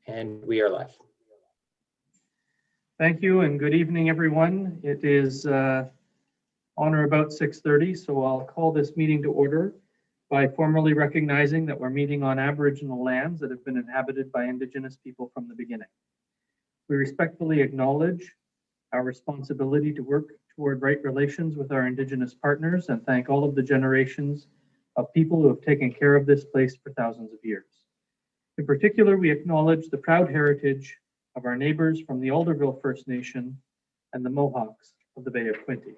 And we are live. Thank you and good evening, everyone. It is on or about 6:30, so I'll call this meeting to order by formally recognizing that we're meeting on Aboriginal lands that have been inhabited by Indigenous people from the beginning. We respectfully acknowledge our responsibility to work toward right relations with our Indigenous partners and thank all of the generations of people who have taken care of this place for thousands of years. In particular, we acknowledge the proud heritage of our neighbors from the Alderville First Nation and the Mohawks of the Bay of Quinte.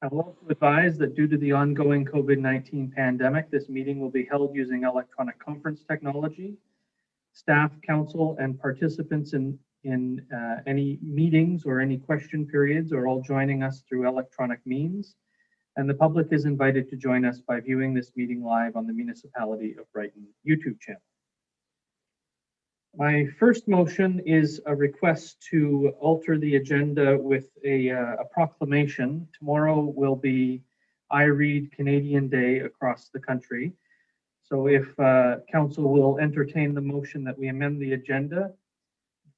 I will also advise that due to the ongoing COVID-19 pandemic, this meeting will be held using electronic conference technology. Staff, council, and participants in any meetings or any question periods are all joining us through electronic means, and the public is invited to join us by viewing this meeting live on the Municipality of Brighton YouTube channel. My first motion is a request to alter the agenda with a proclamation. Tomorrow will be I Read Canadian Day across the country. So if council will entertain the motion that we amend the agenda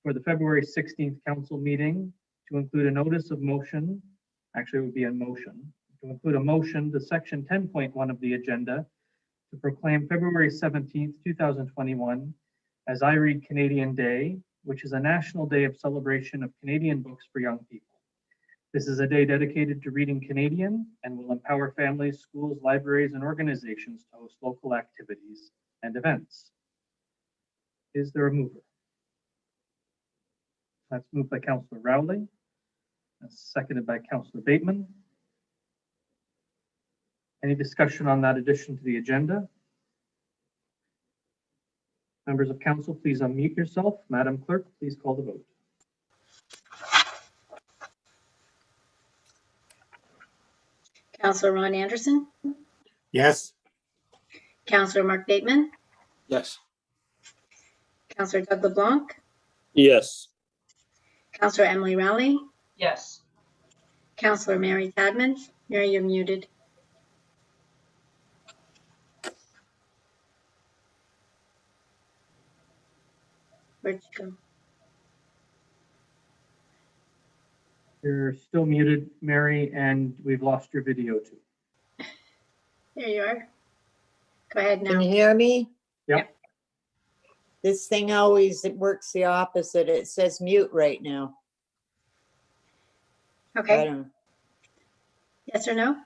for the February 16th council meeting to include a notice of motion, actually it would be a motion, to include a motion to section 10.1 of the agenda to proclaim February 17th, 2021 as I Read Canadian Day, which is a national day of celebration of Canadian books for young people. This is a day dedicated to reading Canadian and will empower families, schools, libraries, and organizations to host local activities and events. Is there a mover? That's moved by Councillor Rowley. That's seconded by Councillor Bateman. Any discussion on that addition to the agenda? Members of council, please unmute yourself. Madam Clerk, please call the vote. Councillor Ron Anderson? Yes. Councillor Mark Bateman? Yes. Councillor Doug LeBlanc? Yes. Councillor Emily Rowley? Yes. Councillor Mary Tadman? Mary, you're muted. Where'd you go? You're still muted, Mary, and we've lost your video too. There you are. Go ahead now. Can you hear me? Yep. This thing always, it works the opposite. It says mute right now. I Okay. don't, Yes or no?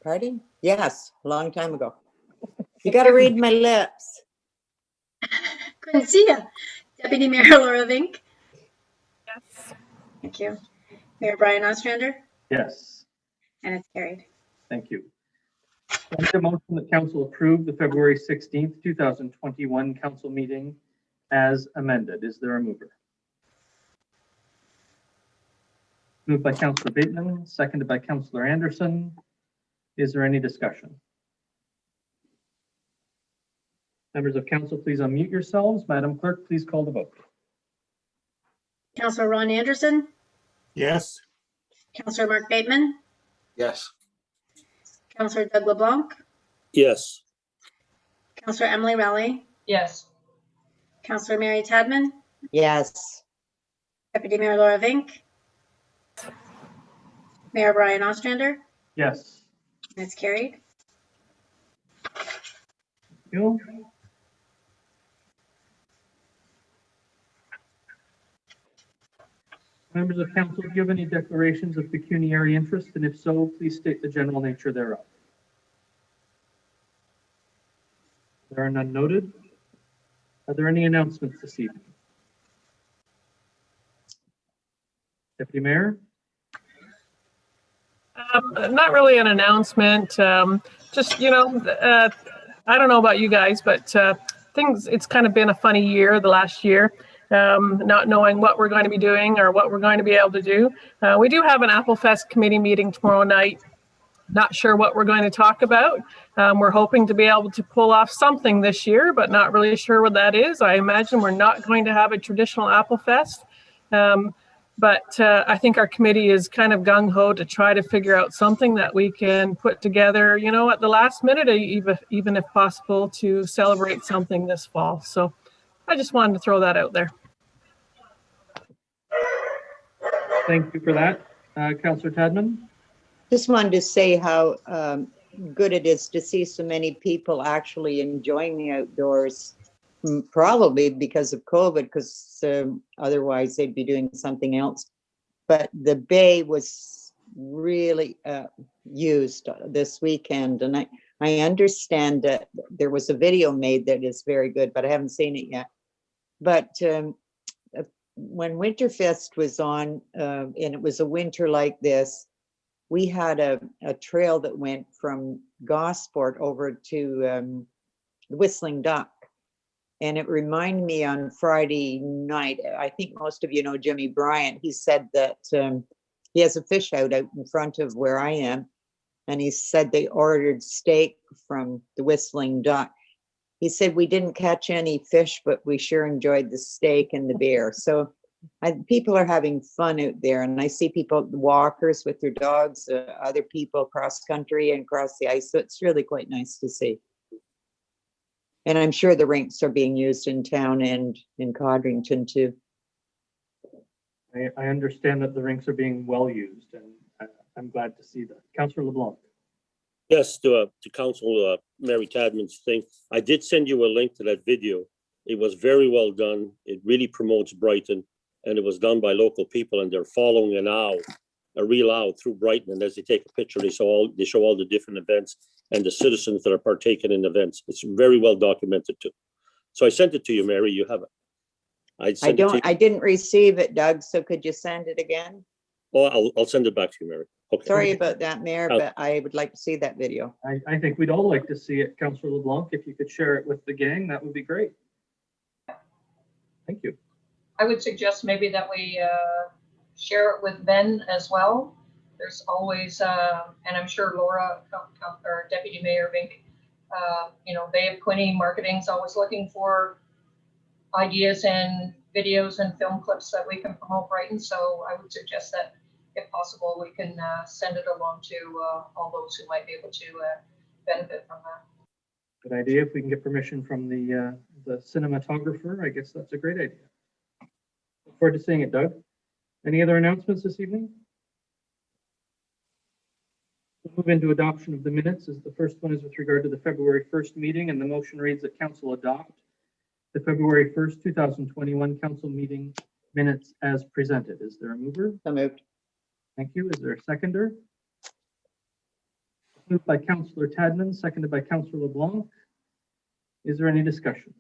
pardon? Yes, a long time ago. You got to read my lips. Couldn't see you. Deputy Mayor Laura Vink? Yes. Thank you. Mayor Brian Ostrander? Yes, And it's carried. thank you. I make a motion that council approve the February 16th, 2021 council meeting as amended. Is there a mover? Moved by Councillor Bateman, seconded by Councillor Anderson. Is there any discussion? Members of council, please unmute yourselves. Madam Clerk, please call the vote. Councillor Ron Anderson? Yes. Councillor Mark Bateman? Yes. Councillor Doug LeBlanc? Yes. Councillor Emily Rowley? Yes. Councillor Mary Tadman? Yes. Deputy Mayor Laura Vink? Mayor Brian Ostrander? Yes. And it's carried. Thank you. Members of council, do you have any declarations of pecuniary interest? And if so, please state the general nature thereof. There are none noted. Are there any announcements this evening? Deputy Mayor? Not really an announcement. Just, you know, I don't know about you guys, but it's kind of been a funny year, the last year. Not knowing what we're going to be doing or what we're going to be able to do. We do have an Applefest Committee meeting tomorrow night. Not sure what we're going to talk about. We're hoping to be able to pull off something this year, but not really sure what that is. I imagine we're not going to have a traditional Applefest. But I think our committee is kind of gung-ho to try to figure out something that we can put together, you know, at the last minute, even if possible, to celebrate something this fall. So I just wanted to throw that out there. Thank you for that. Councillor Tadman? Just wanted to say how good it is to see so many people actually enjoying the outdoors, probably because of COVID, because otherwise they'd be doing something else. But the bay was really used this weekend, and I understand that there was a video made that is very good, but I haven't seen it yet. But when Winterfest was on, and it was a winter like this, we had a trail that went from Gosport over to the Whistling Duck. And it reminded me on Friday night, I think most of you know Jimmy Bryant. He said that he has a fish out in front of where I am. And he said they ordered steak from the Whistling Duck. He said, we didn't catch any fish, but we sure enjoyed the steak and the beer. So people are having fun out there. And I see people, walkers with their dogs, other people cross country and across the ice. So it's really quite nice to see. And I'm sure the rinks are being used in town and in Codrington too. I understand that the rinks are being well used, and I'm glad to see that. Councillor LeBlanc? Yes, to Councillor Mary Tadman's thing. I did send you a link to that video. It was very well done. It really promotes Brighton, and it was done by local people, and they're following an owl, a real owl through Brighton. And as they take a picture, they show all the different events and the citizens that are partaking in events. It's very well documented too. So I sent it to you, Mary. You have it. I didn't receive it, Doug. So could you send it again? Oh, I'll send it back to you, Mary. Okay. Sorry about that, Mayor, but I would like to see that video. I think we'd all like to see it, Councillor LeBlanc. If you could share it with the gang, that would be great. Thank you. I would suggest maybe that we share it with Ben as well. There's always, and I'm sure Laura, or Deputy Mayor Vink, you know, Bay of Quinte marketing is always looking for ideas and videos and film clips that we can promote Brighton. So I would suggest that, if possible, we can send it along to all those who might be able to benefit from that. Good idea. If we can get permission from the cinematographer, I guess that's a great idea. Look forward to seeing it, Doug. Any other announcements this evening? We'll move into adoption of the minutes. As the first one is with regard to the February 1st meeting, and the motion reads that Council adopt the February 1st, 2021 Council meeting minutes as presented. Is there a mover? So moved. Thank you. Is there a seconder? Moved by Councillor Tadman, seconded by Councillor LeBlanc. Is there any discussion?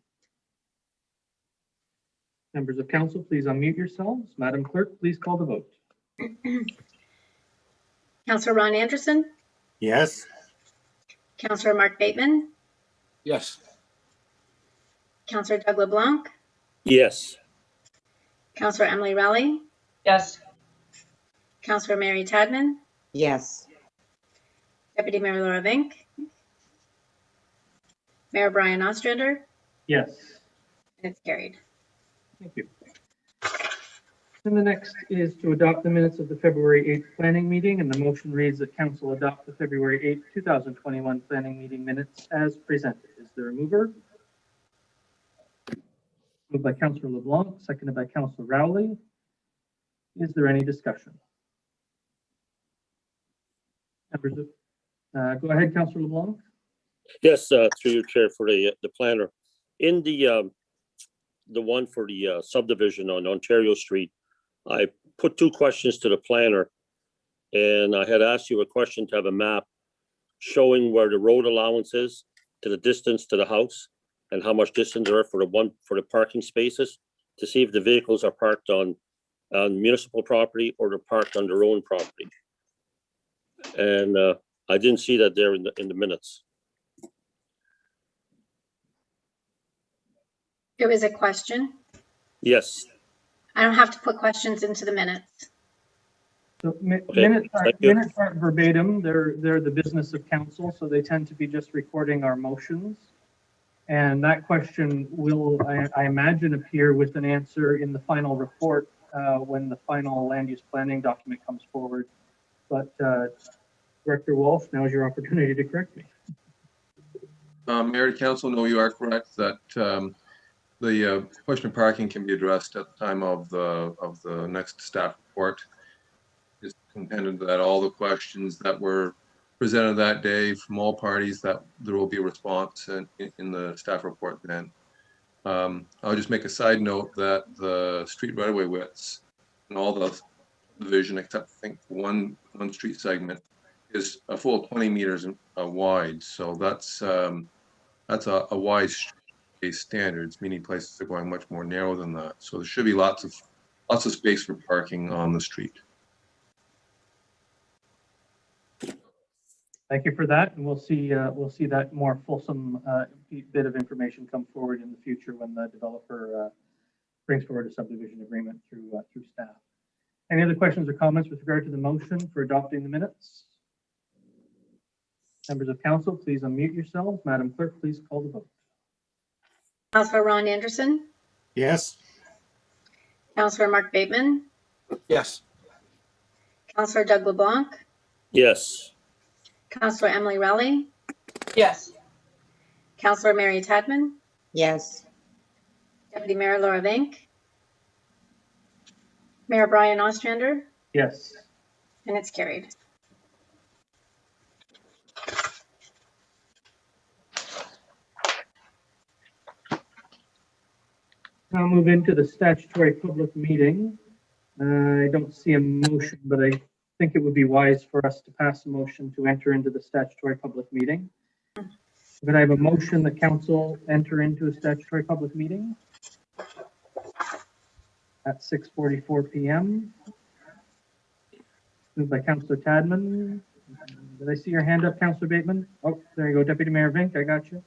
Members of council, please unmute yourselves. Madam Clerk, please call the vote. Councillor Ron Anderson, Yes. Councillor Mark Bateman, Yes. Councillor Doug LeBlanc, Yes. Councillor Emily Raleigh, Yes. Councillor Mary Tadman, Yes. Deputy Mayor Laura Vink, Mayor Brian Ostrander, Yes. and it's carried. Thank you. And the next is to adopt the minutes of the February 8th planning meeting, and the motion reads that council adopt the February 8th, 2021 planning meeting minutes as presented. Is there a mover? Moved by Councillor LeBlanc, seconded by Councillor Rowley. Is there any discussion? Members of, go ahead, Councillor LeBlanc. Yes, through your chair for the planner. In the one for the subdivision on Ontario Street, I put two questions to the planner, and I had asked you a question to have a map showing where the road allowance is to the distance to the house and how much distance there are for the parking spaces, to see if the vehicles are parked on municipal property or they're parked on their own property. And I didn't see that there in the minutes. It was a question. Yes. I don't have to put questions into the minutes. So Okay, minutes thank you. aren't verbatim. They're the business of council, so they tend to be just recording our motions. And that question will, I imagine, appear with an answer in the final report when the final land use planning document comes forward. But Director Walsh, now is your opportunity to correct me. Mayor and Council, no, you are correct that the question of parking can be addressed at the time of the next staff report. It's intended that all the questions that were presented that day from all parties, that there will be a response in the staff report then. I'll just make a side note that the street right-of-way widths and all the division, except I think one street segment, is a full 20 meters wide. So that's a wide standards. Many places are going much more narrow than that. So there should be lots of space for parking on the street. Thank you for that, and we'll see that more fulsome bit of information come forward in the future when the developer brings forward a subdivision agreement through staff. Any other questions or comments with regard to the motion for adopting the minutes? Members of council, please unmute yourselves. Madam Clerk, please call the vote. Councillor Ron Anderson, Yes. Councillor Mark Bateman, Yes. Councillor Doug LeBlanc, Yes. Councillor Emily Raleigh, Yes. Councillor Mary Tadman, Yes. Deputy Mayor Laura Vink, Mayor Brian Ostrander, Yes. and it's carried. Now move into the statutory public meeting. I don't see a motion, but I think it would be wise for us to pass a motion to enter into the statutory public meeting. But I have a motion that council enter into a statutory public meeting at 6:44 p.m. Moved by Councillor Tadman. Did I see your hand up, Councillor Bateman? Oh, there you go, Deputy Mayor Vink, I got you.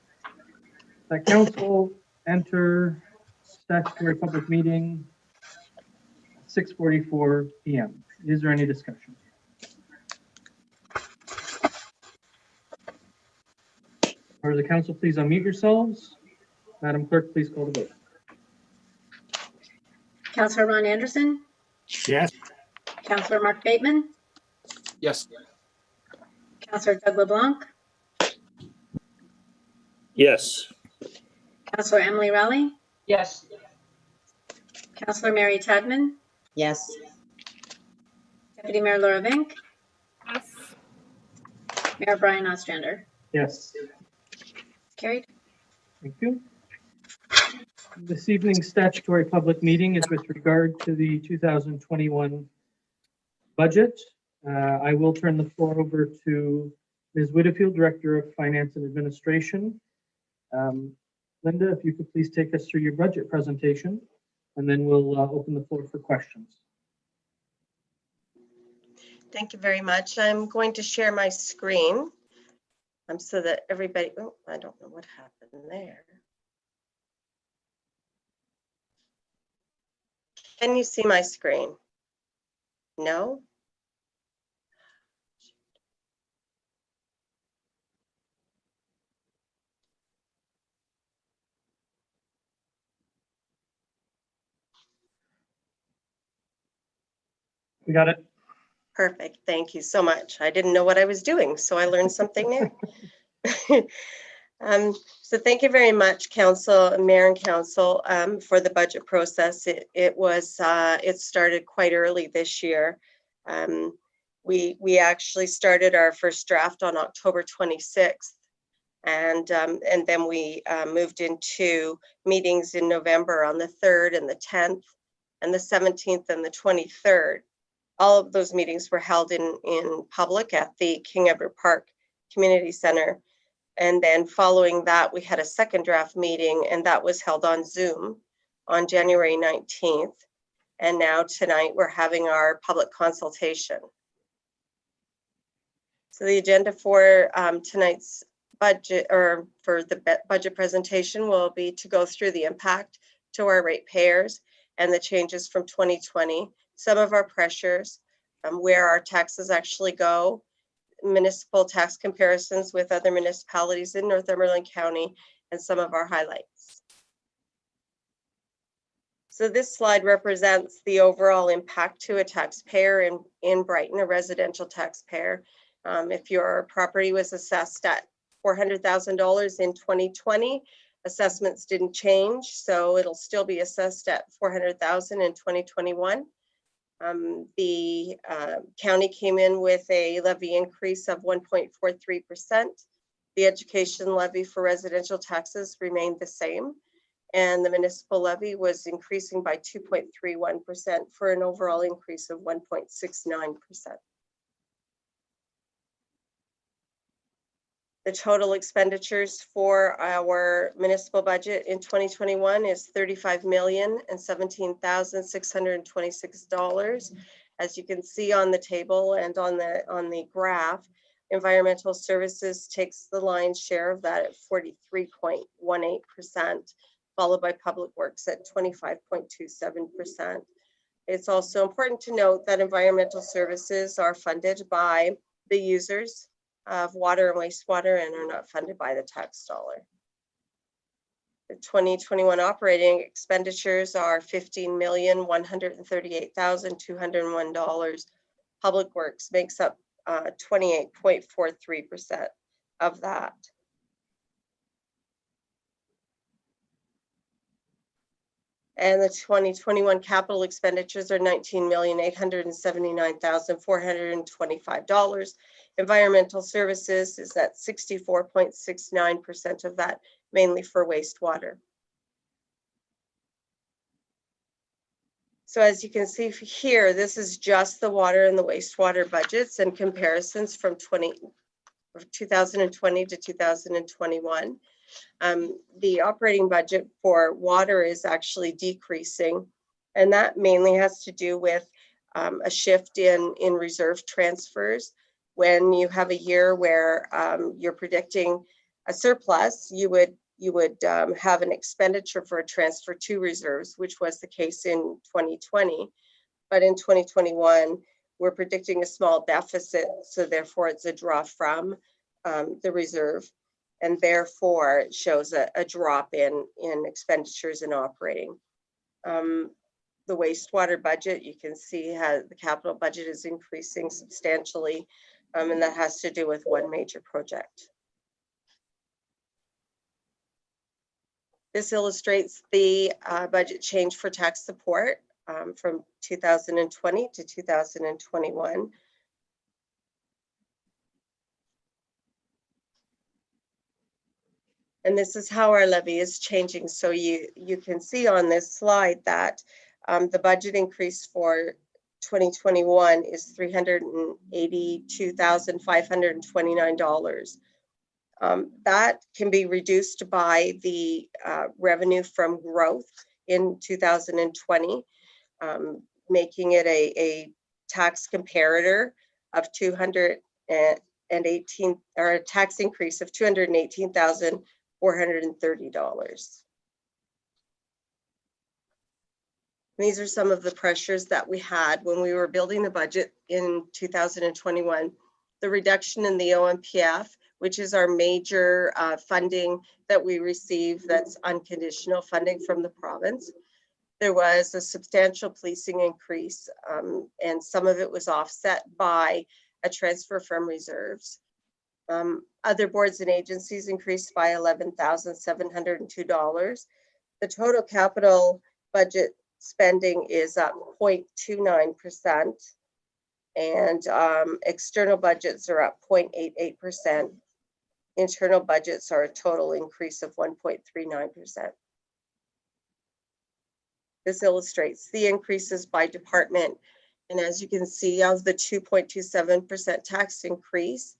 That council enter statutory public meeting at 6:44 p.m. Is there any discussion? Members of the council, please unmute yourselves. Madam Clerk, please call the vote. Councillor Ron Anderson, Yes. Councillor Mark Bateman, Yes. Councillor Doug LeBlanc, Yes. Councillor Emily Raleigh, Yes. Councillor Mary Tadman, Yes. Deputy Mayor Laura Vink, Yes. Mayor Brian Ostrander. Yes. Carried. Thank you. This evening's statutory public meeting is with regard to the 2021 budget. I will turn the floor over to Ms. Whitfield, Director of Finance and Administration. Linda, if you could please take us through your budget presentation, and then we'll open the floor for questions. Thank you very much. I'm going to share my screen so that everybody, oh, I don't know what happened there. Can you see my screen? No? We got it. Perfect. Thank you so much. I didn't know what I was doing, so I learned something new. So thank you very much, Council, Mayor and Council, for the budget process. It started quite early this year. We actually started our first draft on October 26th, and then we moved into meetings in November on the 3rd and the 10th, and the 17th and the 23rd. All of those meetings were held in public at the King Edward Park Community Center. And then following that, we had a second draft meeting, and that was held on Zoom on January 19th. And now tonight we're having our public consultation. So the agenda for tonight's budget, or for the budget presentation, will be to go through the impact to our ratepayers and the changes from 2020, some of our pressures, where our taxes actually go, municipal tax comparisons with other municipalities in Northumberland County, and some of our highlights. So this slide represents the overall impact to a taxpayer in Brighton, a residential taxpayer. If your property was assessed at $400,000 in 2020, assessments didn't change, so it'll still be assessed at $400,000 in 2021. The county came in with a levy increase of 1.43%. The education levy for residential taxes remained the same, and the municipal levy was increasing by 2.31% for an overall increase of 1.69%. The total expenditures for our municipal budget in 2021 is $35,017,626. As you can see on the table and on the graph, environmental services takes the lion's share of that at 43.18%, followed by public works at 25.27%. It's also important to note that environmental services are funded by the users of water and wastewater and are not funded by the tax dollar. The 2021 operating expenditures are $15,138,201. Public works makes up 28.43% of that. And the 2021 capital expenditures are $19,879,425. Environmental services is at 64.69% of that, mainly for wastewater. So as you can see here, this is just the water and the wastewater budgets and comparisons from 2020 to 2021. The operating budget for water is actually decreasing, and that mainly has to do with a shift in reserve transfers. When you have a year where you're predicting a surplus, you would have an expenditure for a transfer to reserves, which was the case in 2020. But in 2021, we're predicting a small deficit, so therefore it's a draw from the reserve, and therefore it shows a drop in expenditures and operating. The wastewater budget, you can see how the capital budget is increasing substantially, and that has to do with one major project. This illustrates the budget change for tax support from 2020 to 2021. And this is how our levy is changing. So you can see on this slide that the budget increase for 2021 is $382,529. That can be reduced by the revenue from growth in 2020, making it a tax comparator of 218, or a tax increase of $218,430. These are some of the pressures that we had when we were building the budget in 2021. The reduction in the OMPF, which is our major funding that we receive that's unconditional funding from the province. There was a substantial policing increase, and some of it was offset by a transfer from reserves. Other boards and agencies increased by $11,702. The total capital budget spending is up 0.29%, and external budgets are up 0.88%. Internal budgets are a total increase of 1.39%. This illustrates the increases by department. And as you can see, of the 2.27% tax increase,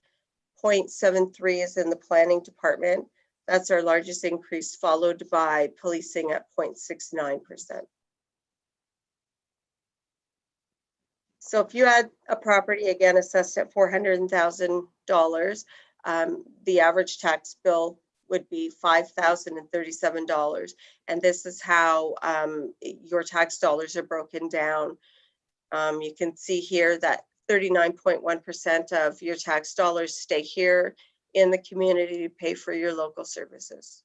0.73 is in the planning department. That's our largest increase, followed by policing at 0.69%. So if you had a property, again, assessed at $400,000, the average tax bill would be $5,037. And this is how your tax dollars are broken down. You can see here that 39.1% of your tax dollars stay here in the community to pay for your local services.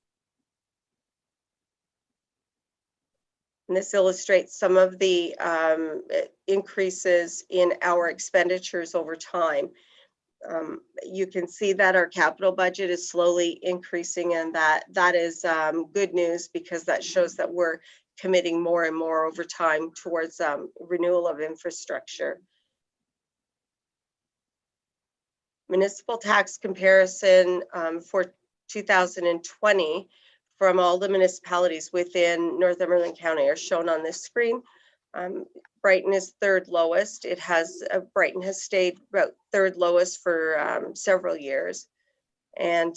And this illustrates some of the increases in our expenditures over time. You can see that our capital budget is slowly increasing, and that is good news, because that shows that we're committing more and more over time towards renewal of infrastructure. Municipal tax comparison for 2020 from all the municipalities within Northumberland County are shown on this screen. Brighton is third lowest. Brighton has stayed about third lowest for several years, and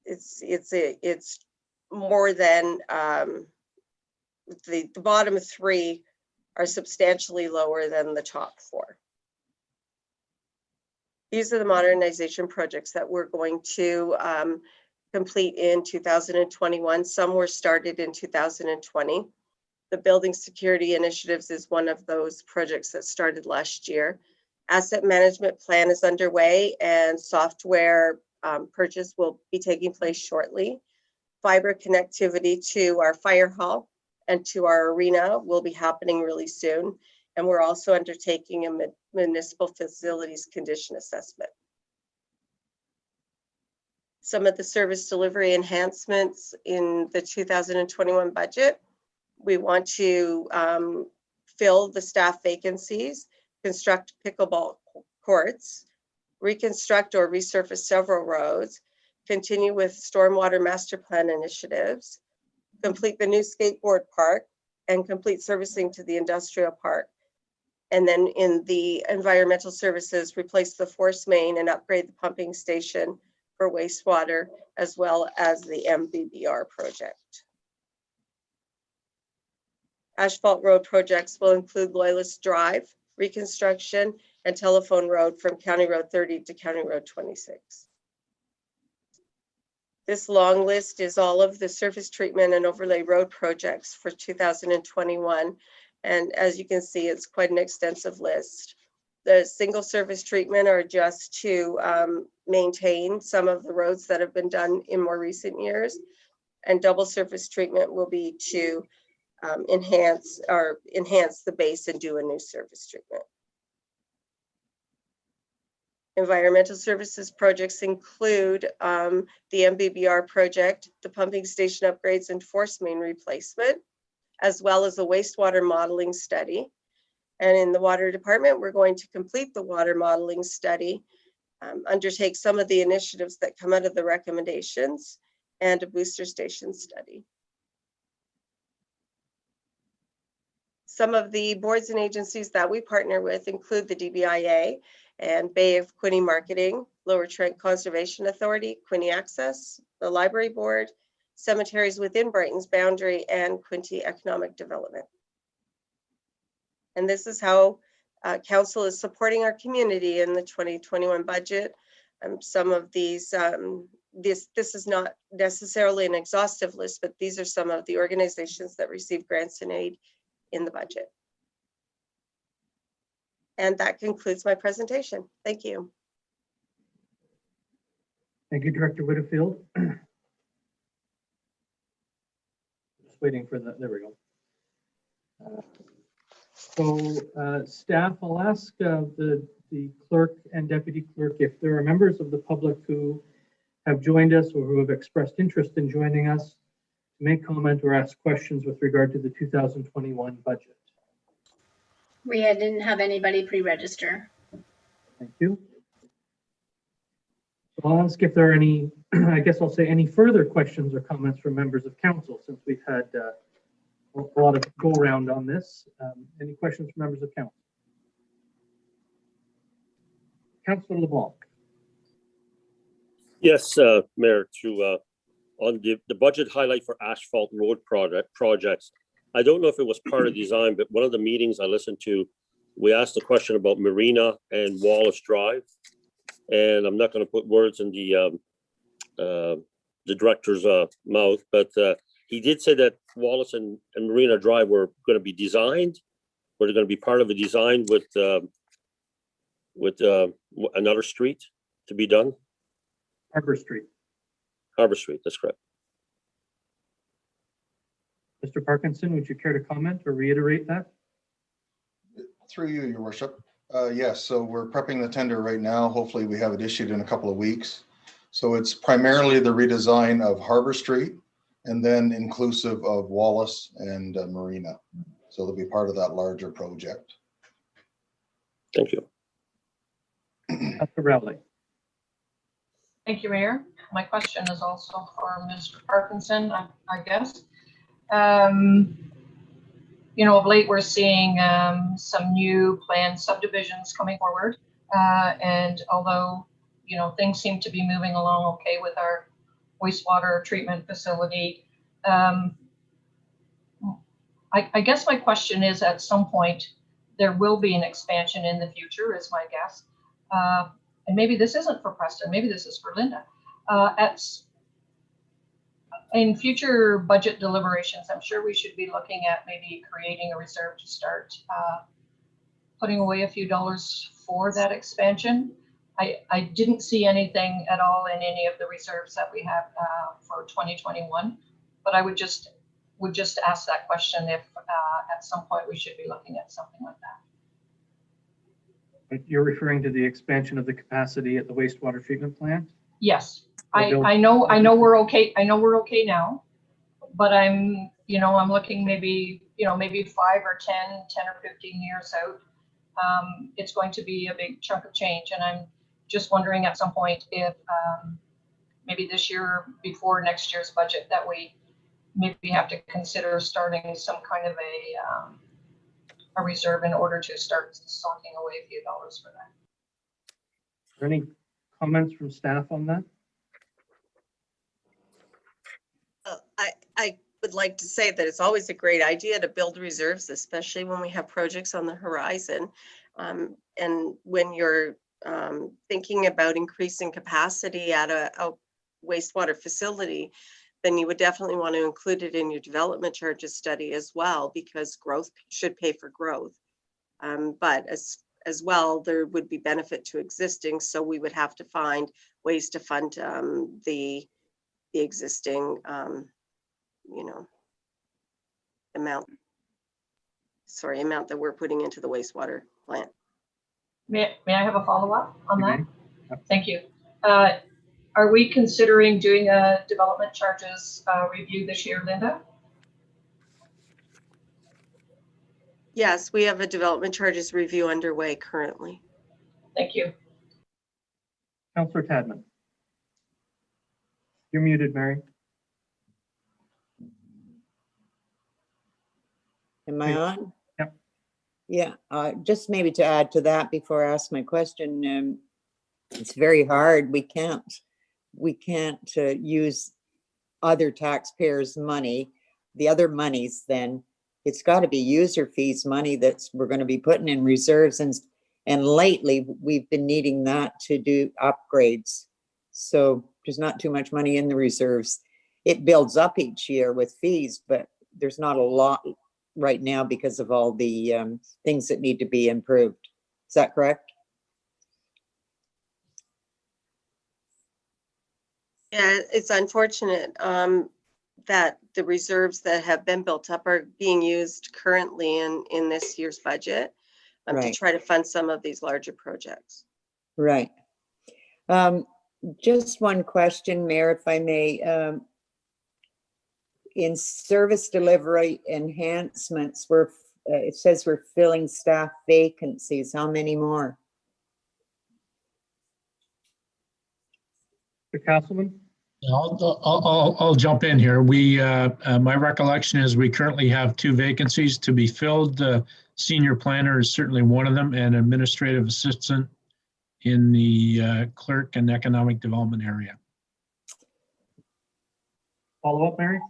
it's more than the bottom three are substantially lower than the top four. These are the modernization projects that we're going to complete in 2021. Some were started in 2020. The building security initiatives is one of those projects that started last year. Asset management plan is underway, and software purchase will be taking place shortly. Fiber connectivity to our fire hall and to our arena will be happening really soon. And we're also undertaking a municipal facilities condition assessment. Some of the service delivery enhancements in the 2021 budget: we want to fill the staff vacancies, construct pickleball courts, reconstruct or resurface several roads, continue with stormwater master plan initiatives, complete the new skateboard park, and complete servicing to the industrial park. And then in the environmental services, replace the force main and upgrade the pumping station for wastewater, as well as the MBBR project. Asphalt road projects will include Loyalist Drive, reconstruction, and Telephone Road from County Road 30 to County Road 26. This long list is all of the surface treatment and overlay road projects for 2021. And as you can see, it's quite an extensive list. The single surface treatment are just to maintain some of the roads that have been done in more recent years. And double surface treatment will be to enhance the base and do a new surface treatment. Environmental services projects include the MBBR project, the pumping station upgrades and force main replacement, as well as a wastewater modeling study. And in the water department, we're going to complete the water modeling study, undertake some of the initiatives that come out of the recommendations, and a booster station study. Some of the boards and agencies that we partner with include the DBIA and Bay of Quinte Marketing, Lower Trent Conservation Authority, Quinte Access, the Library Board, cemeteries within Brighton's boundary, and Quinte Economic Development. And this is how Council is supporting our community in the 2021 budget. Some of these, this is not necessarily an exhaustive list, but these are some of the organizations that receive grants and aid in the budget. And that concludes my presentation. Thank you. Thank you, Director Whitfield. Just waiting for the, there we go. Staff, I'll ask the clerk and deputy clerk if there are members of the public who have joined us or who have expressed interest in joining us to make comment or ask questions with regard to the 2021 budget. We didn't have anybody pre-register. Thank you. So I'll ask if there are any, I guess I'll say any further questions or comments from members of council, since we've had a lot of go round on this. Any questions from members of council? Councillor LeBlanc. Yes, Mayor, on the budget highlight for asphalt road projects. I don't know if it was part of design, but one of the meetings I listened to, we asked a question about Marina and Wallace Drive. And I'm not going to put words in the director's mouth, but he did say that Wallace and Marina Drive were going to be designed, or they're going to be part of a design with another street to be done. Harbor Street. Harbor Street, that's correct. Mr. Parkinson, would you care to comment or reiterate that? Through you, Your Worship. Yes, so we're prepping the tender right now. Hopefully we have it issued in a couple of weeks. So it's primarily the redesign of Harbor Street and then inclusive of Wallace and Marina. So they'll be part of that larger project. Thank you. Councillor Rowley. Thank you, Mayor. My question is also for Mr. Parkinson, I guess. You know, of late we're seeing some new planned subdivisions coming forward. And although, you know, things seem to be moving along okay with our wastewater treatment facility, I guess my question is, at some point, there will be an expansion in the future, is my guess. And maybe this isn't for Preston, maybe this is for Linda. In future budget deliberations, I'm sure we should be looking at maybe creating a reserve to start putting away a few dollars for that expansion. I didn't see anything at all in any of the reserves that we have for 2021, but I would just ask that question if at some point we should be looking at something like that. You're referring to the expansion of the capacity at the wastewater treatment plant? Yes, I know we're okay. I know we're okay now, but I'm looking maybe 5 or 10 or 15 years out. It's going to be a big chunk of change, and I'm just wondering at some point if maybe this year before next year's budget that we maybe have to consider starting some kind of a reserve in order to start socking away a few dollars for that. Are there any comments from staff on that? I would like to say that it's always a great idea to build reserves, especially when we have projects on the horizon. And when you're thinking about increasing capacity at a wastewater facility, then you would definitely want to include it in your development charges study as well, because growth should pay for growth. But as well, there would be benefit to existing, so we would have to find ways to fund the existing amount that we're putting into the wastewater plant. May I have a follow-up on that? Yep. Thank you. Are we considering doing a development charges review this year, Linda? Yes, we have a development charges review underway currently. Thank you. Councillor Tadman. You're muted, Mary. Am I on? Yep. Yeah, just maybe to add to that before I ask my question, it's very hard. We can't use other taxpayers' money, the other monies. Then it's got to be user fees money we're going to be putting in reserves, and lately we've been needing that to do upgrades. So there's not too much money in the reserves. It builds up each year with fees, but there's not a lot right now because of all the things that need to be improved. Is that correct? Yeah, it's unfortunate that the reserves that have been built up are being used currently in this year's budget to Right. try to fund some of these larger projects. Right. Just one question, Mayor, if I may. In service delivery enhancements, it says we're filling staff vacancies. How many more? Mr. Castleman? I'll jump in here. My recollection is we currently have 2 vacancies to be filled. Senior planner is certainly one of them, and administrative assistant in the clerk and economic development area. Follow up, Mary?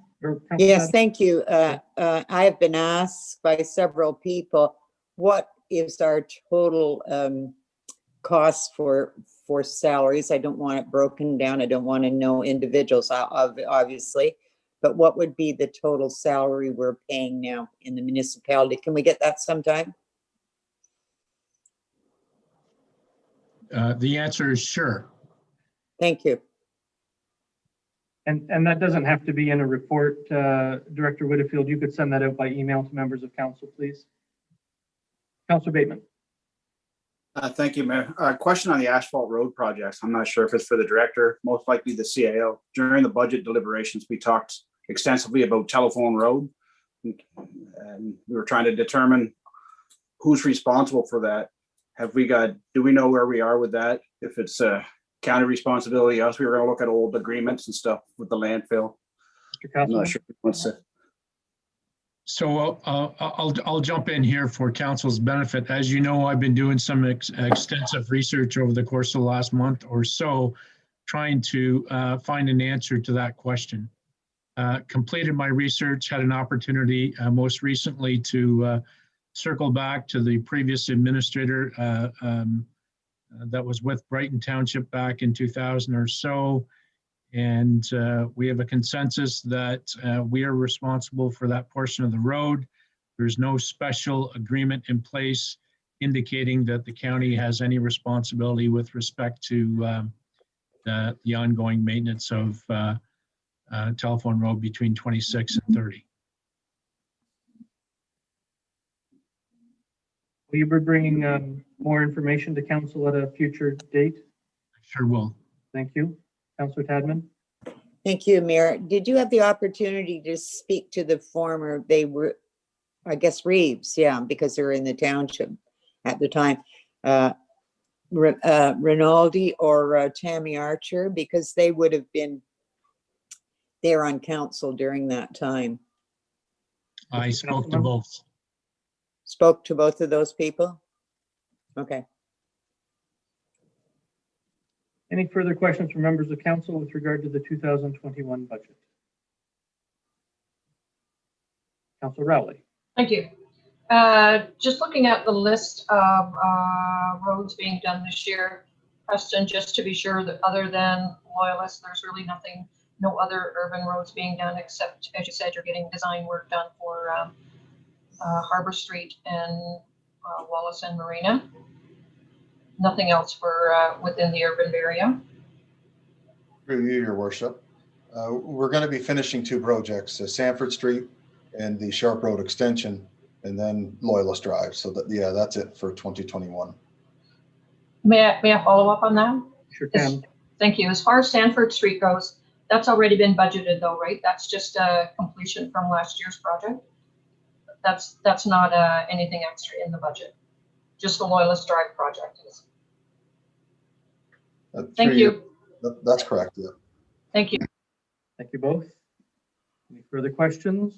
Yes, thank you. I have been asked by several people, what is our total cost for salaries? I don't want it broken down. I don't want to know individuals, obviously, but what would be the total salary we're paying now in the municipality? Can we get that sometime? The answer is sure. Thank you. And that doesn't have to be in a report, Director Whitfield. You could send that out by email to members of council, please. Councillor Bateman. Thank you, Mayor. Question on the asphalt road projects. I'm not sure if it's for the director, most likely the CAO. During the budget deliberations, we talked extensively about Telephone Road. And we were trying to determine who's responsible for that. Do we know where we are with that? If it's a county responsibility, us, we were gonna look at old agreements and stuff with the landfill. I'm not sure if he wants to. So I'll jump in here for council's benefit. As you know, I've been doing some extensive research over the course of the last month or so, trying to find an answer to that question. Completed my research, had an opportunity most recently to circle back to the previous administrator that was with Brighton Township back in 2000 or so. And we have a consensus that we are responsible for that portion of the road. There's no special agreement in place indicating that the county has any responsibility with respect to the ongoing maintenance of Telephone Road between 26 and 30. Will you be bringing more information to council at a future date? I sure will. Thank you. Councillor Tadman. Thank you, Mayor. Did you have the opportunity to speak to the former, they were, I guess, Reeves, yeah, because they were in the township at the time, Rinaldi or Tammy Archer, because they would have been there on council during that time? I spoke to both. Spoke to both of those people? Okay. Any further questions from members of council with regard to the 2021 budget? Councillor Rowley. Thank you. Just looking at the list of roads being done this year, Preston, just to be sure that other than Loyalist, there's really nothing, no other urban roads being done except, as you said, you're getting design work done for Harbor Street and Wallace and Marina. Nothing else for within the urban area. Through you, Your Worship. We're going to be finishing two projects, Sanford Street and the Sharp Road Extension, and then Loyalist Drive. So that, yeah, that's it for 2021. May I follow up on that? Sure can. Thank you. As far as Sanford Street goes, that's already been budgeted though, right? That's just a completion from last year's project. That's not anything extra in the budget. Just the Loyalist Drive project is. Thank you. That's correct, yeah. Thank you. Thank you both. Any further questions?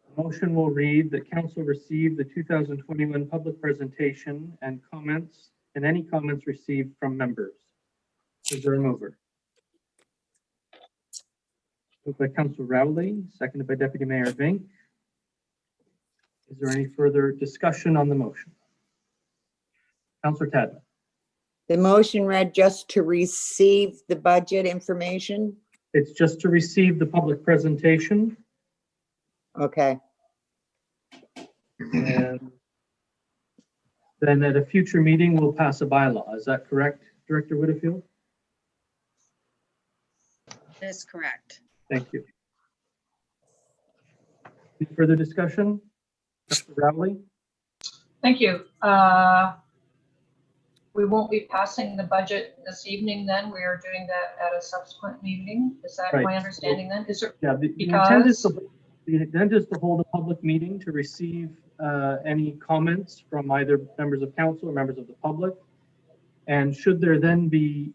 The motion will read that council received the 2021 public presentation and comments and any comments received from members. Is there a mover? Moved by Councillor Rowley, seconded by Deputy Mayor Vink. Is there any further discussion on the motion? Councillor Tadman. The motion read just to receive the budget information? It's just to receive the public presentation. Okay. And then at a future meeting, we'll pass a bylaw. Is that correct, Director Whitfield? That is correct. Thank you. Any further discussion? Councillor Rowley? Thank you. We won't be passing the budget this evening then. We are doing that at a subsequent meeting. Is that my understanding then? Is there, yeah, the intent is to hold a public meeting to receive any comments from either members of council or members of the public. And should there then be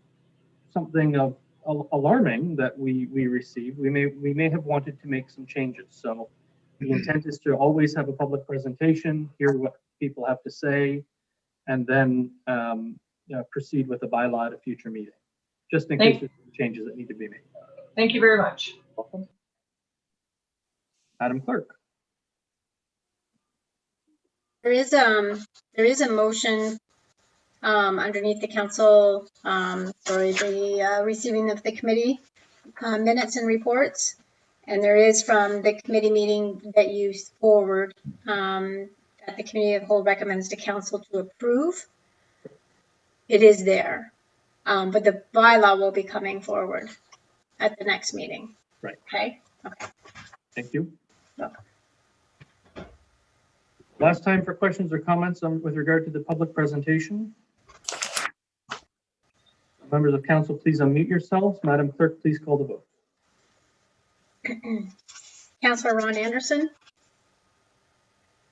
something of alarming that we receive, we may have wanted to make some changes. So the intent is to always have a public presentation, hear what people have to say, and then proceed with the bylaw at a future meeting, just in case there's changes that need to be made. Thank you very much. Welcome. Madam Clerk. There is a motion underneath the council for the receiving of the committee minutes and reports, and there is from the committee meeting that you forward that the committee of whole recommends to council to approve. It is there. But the bylaw will be coming forward at the next meeting. Right. Okay? Okay. Thank you. Welcome. Last time for questions or comments with regard to the public presentation. Members of council, please unmute yourselves. Madam Clerk, please call the vote. Councillor Ron Anderson,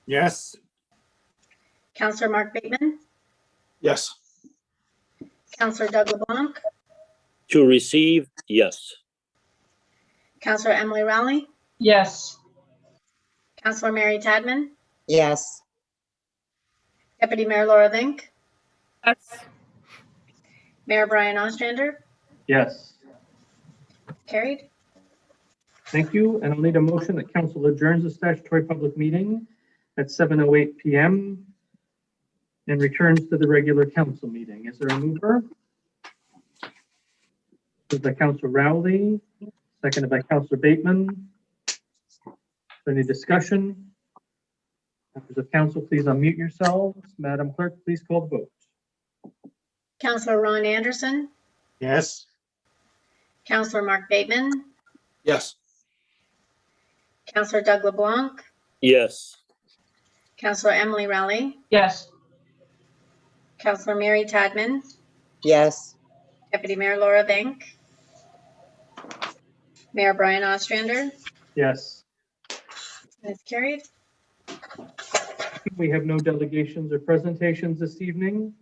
Yes. Councillor Mark Bateman, Yes. Councillor Doug LeBlanc, To receive, yes. Councillor Emily Rowley, Yes. Councillor Mary Tadman, Yes. Deputy Mayor Laura Vink, Yes. Mayor Brian Ostrander, Yes. carried. Thank you. And I'll need a motion that council adjourns the statutory public meeting at 7:08 p.m. and returns to the regular council meeting. Is there a mover? Moved by Councillor Rowley, seconded by Councillor Bateman. Is there any discussion? Members of council, please unmute yourselves. Madam Clerk, please call the vote. Councillor Ron Anderson, Yes. Councillor Mark Bateman, Yes. Councillor Doug LeBlanc, Yes. Councillor Emily Rowley, Yes. Councillor Mary Tadman, Yes. Deputy Mayor Laura Vink, Mayor Brian Ostrander, Yes. and it's carried. We have no delegations or presentations this evening.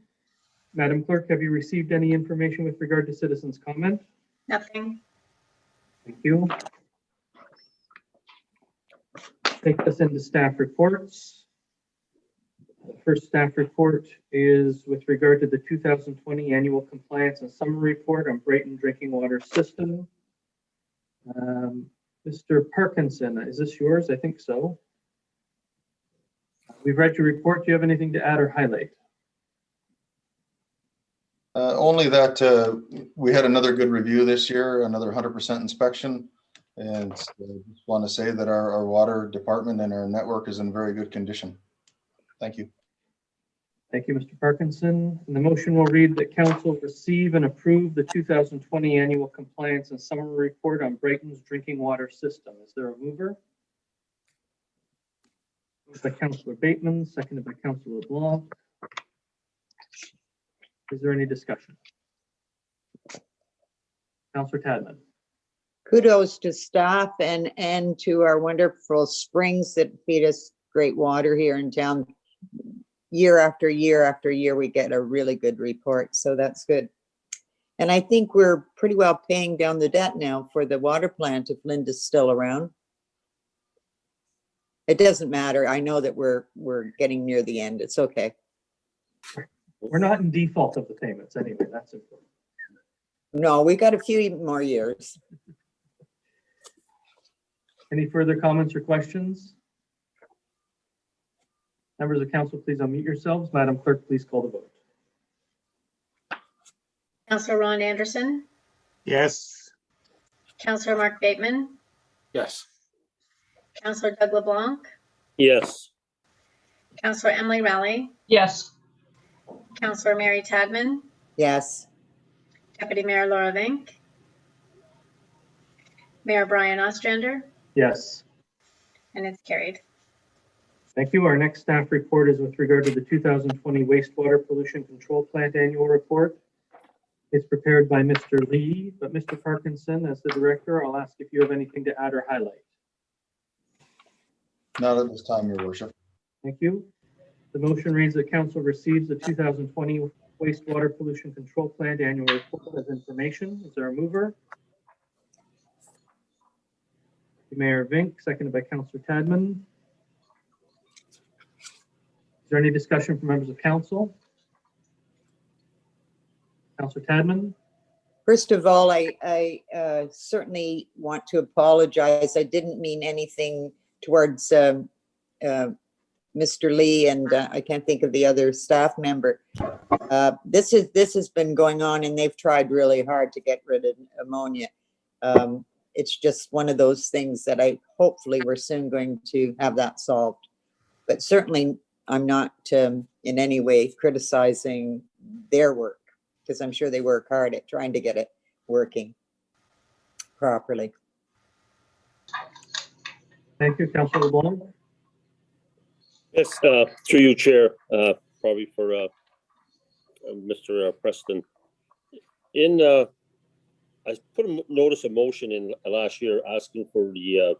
Madam Clerk, have you received any information with regard to citizens' comment? Nothing. Thank you. Take us into staff reports. The first staff report is with regard to the 2020 annual compliance and summary report on Brighton drinking water system. Mr. Parkinson, is this yours? I think so. We've read your report. Do you have anything to add or highlight? Only that we had another good review this year, another 100% inspection. And just want to say that our water department and our network is in very good condition. Thank you. Thank you, Mr. Parkinson. And the motion will read that council receive and approve the 2020 annual compliance and summary report on Brighton's drinking water system. Is there a mover? Moved by Councillor Bateman, seconded by Councillor LeBlanc. Is there any discussion? Councillor Tadman. Kudos to staff and to our wonderful springs that feed us great water here in town. Year after year after year, we get a really good report, so that's good. And I think we're pretty well paying down the debt now for the water plant if Linda's still around. It doesn't matter. I know that we're getting near the end. It's okay. We're not in default of the payments anyway. That's important. No, we got a few more years. Any further comments or questions? Members of council, please unmute yourselves. Madam Clerk, please call the vote. Councillor Ron Anderson, Yes. Councillor Mark Bateman, Yes. Councillor Doug LeBlanc, Yes. Councillor Emily Rowley, Yes. Councillor Mary Tadman, Yes. Deputy Mayor Laura Vink, Mayor Brian Ostrander, Yes. and it's carried. Thank you. Our next staff report is with regard to the 2020 Wastewater Pollution Control Plant Annual Report. It's prepared by Mr. Lee, but Mr. Parkinson, as the director, I'll ask if you have anything to add or highlight. Not at this time, Your Worship. Thank you. The motion reads that council receives the 2020 Wastewater Pollution Control Plant Annual Report as information. Is there a mover? Mayor Vink, seconded by Councillor Tadman. Is there any discussion from members of council? Councillor Tadman? First of all, I certainly want to apologize. I didn't mean anything towards Mr. Lee, and I can't think of the other staff member. This has been going on, and they've tried really hard to get rid of ammonia. It's just one of those things that hopefully we're soon going to have that solved. But certainly, I'm not in any way criticizing their work. because I'm sure they work hard at trying to get it working properly. Thank you, Councillor LeBlanc. Yes, through you, Chair, probably for Mr. Preston. I put a notice of motion in last year asking for the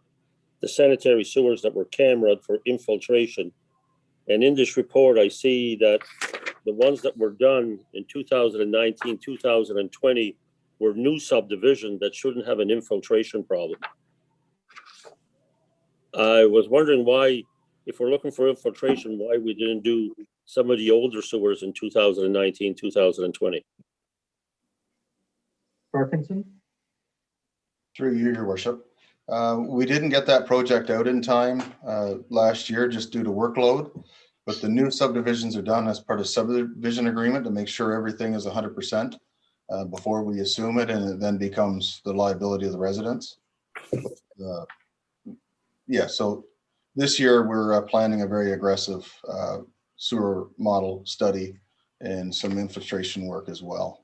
sanitary sewers that were cameraed for infiltration. And in this report, I see that the ones that were done in 2019, 2020 were new subdivision that shouldn't have an infiltration problem. I was wondering why, if we're looking for infiltration, why we didn't do some of the older sewers in 2019, 2020. Parkinson. Through you, Your Worship. We didn't get that project out in time last year just due to workload, but the new subdivisions are done as part of subdivision agreement to make sure everything is 100% before we assume it, and it then becomes the liability of the residents. Yeah, so this year we're planning a very aggressive sewer model study and some infiltration work as well.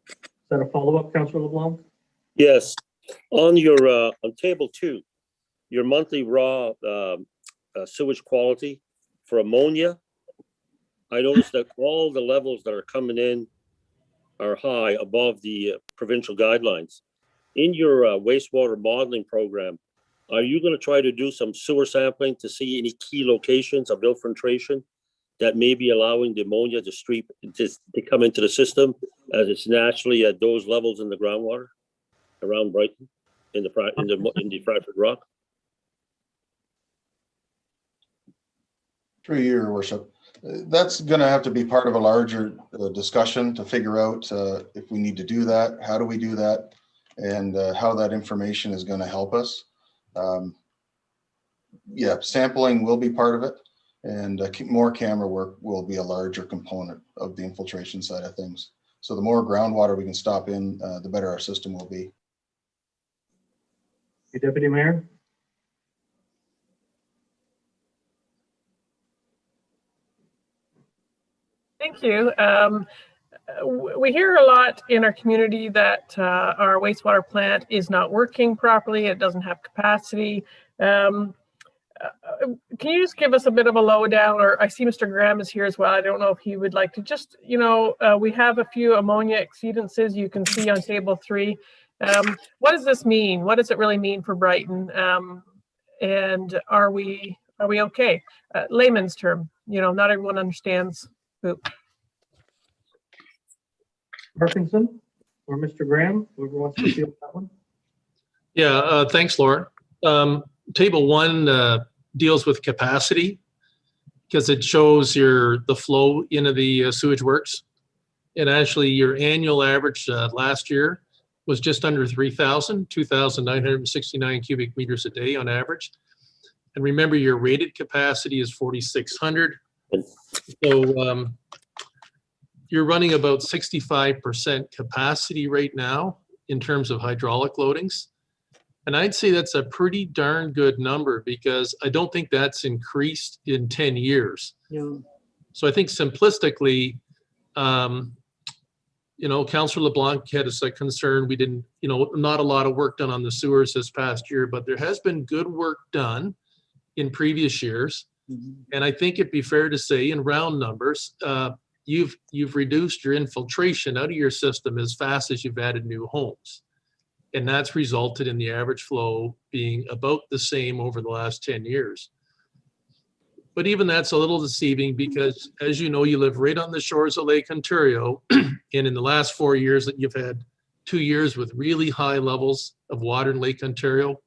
Is that a follow-up, Councillor LeBlanc? Yes, on your on table 2, your monthly raw sewage quality for ammonia, I noticed that all the levels that are coming in are high above the provincial guidelines. In your wastewater modeling program, are you going to try to do some sewer sampling to see any key locations of infiltration that may be allowing the ammonia to come into the system as it's naturally at those levels in the groundwater around Brighton in the fractured rock? Through you, Your Worship. That's going to have to be part of a larger discussion to figure out if we need to do that, how do we do that, and how that information is going to help us. Yeah, sampling will be part of it, and more camera work will be a larger component of the infiltration side of things. So the more groundwater we can stop in, the better our system will be. Deputy Mayor. Thank you. We hear a lot in our community that our wastewater plant is not working properly. It doesn't have capacity. Can you just give us a bit of a lowdown? Or I see Mr. Graham is here as well. I don't know if he would like to just, we have a few ammonia exceedances you can see on table 3. What does this mean? What does it really mean for Brighton? And are we okay? Layman's term, not everyone understands. Parkinson or Mr. Graham, whoever wants to field that one. Yeah, thanks, Laura. Table 1 deals with capacity because it shows the flow into the sewage works. And actually your annual average last year was just under 2,969 cubic meters a day on average. And remember, your rated capacity is 4,600. So you're running about 65% capacity right now in terms of hydraulic loadings. And I'd say that's a pretty darn good number because I don't think that's increased in 10 years. Yeah. So I think simplistically, Councillor LeBlanc had a concern. We didn't, not a lot of work done on the sewers this past year, but there has been good work done in previous years. Mm-hmm. And I think it'd be fair to say in round numbers, you've reduced your infiltration out of your system as fast as you've added new homes. And that's resulted in the average flow being about the same over the last 10 years. But even that's a little deceiving because, as you know, you live right on the shores of Lake Ontario. And in the last 4 years that you've had 2 years with really high levels of water in Lake Ontario.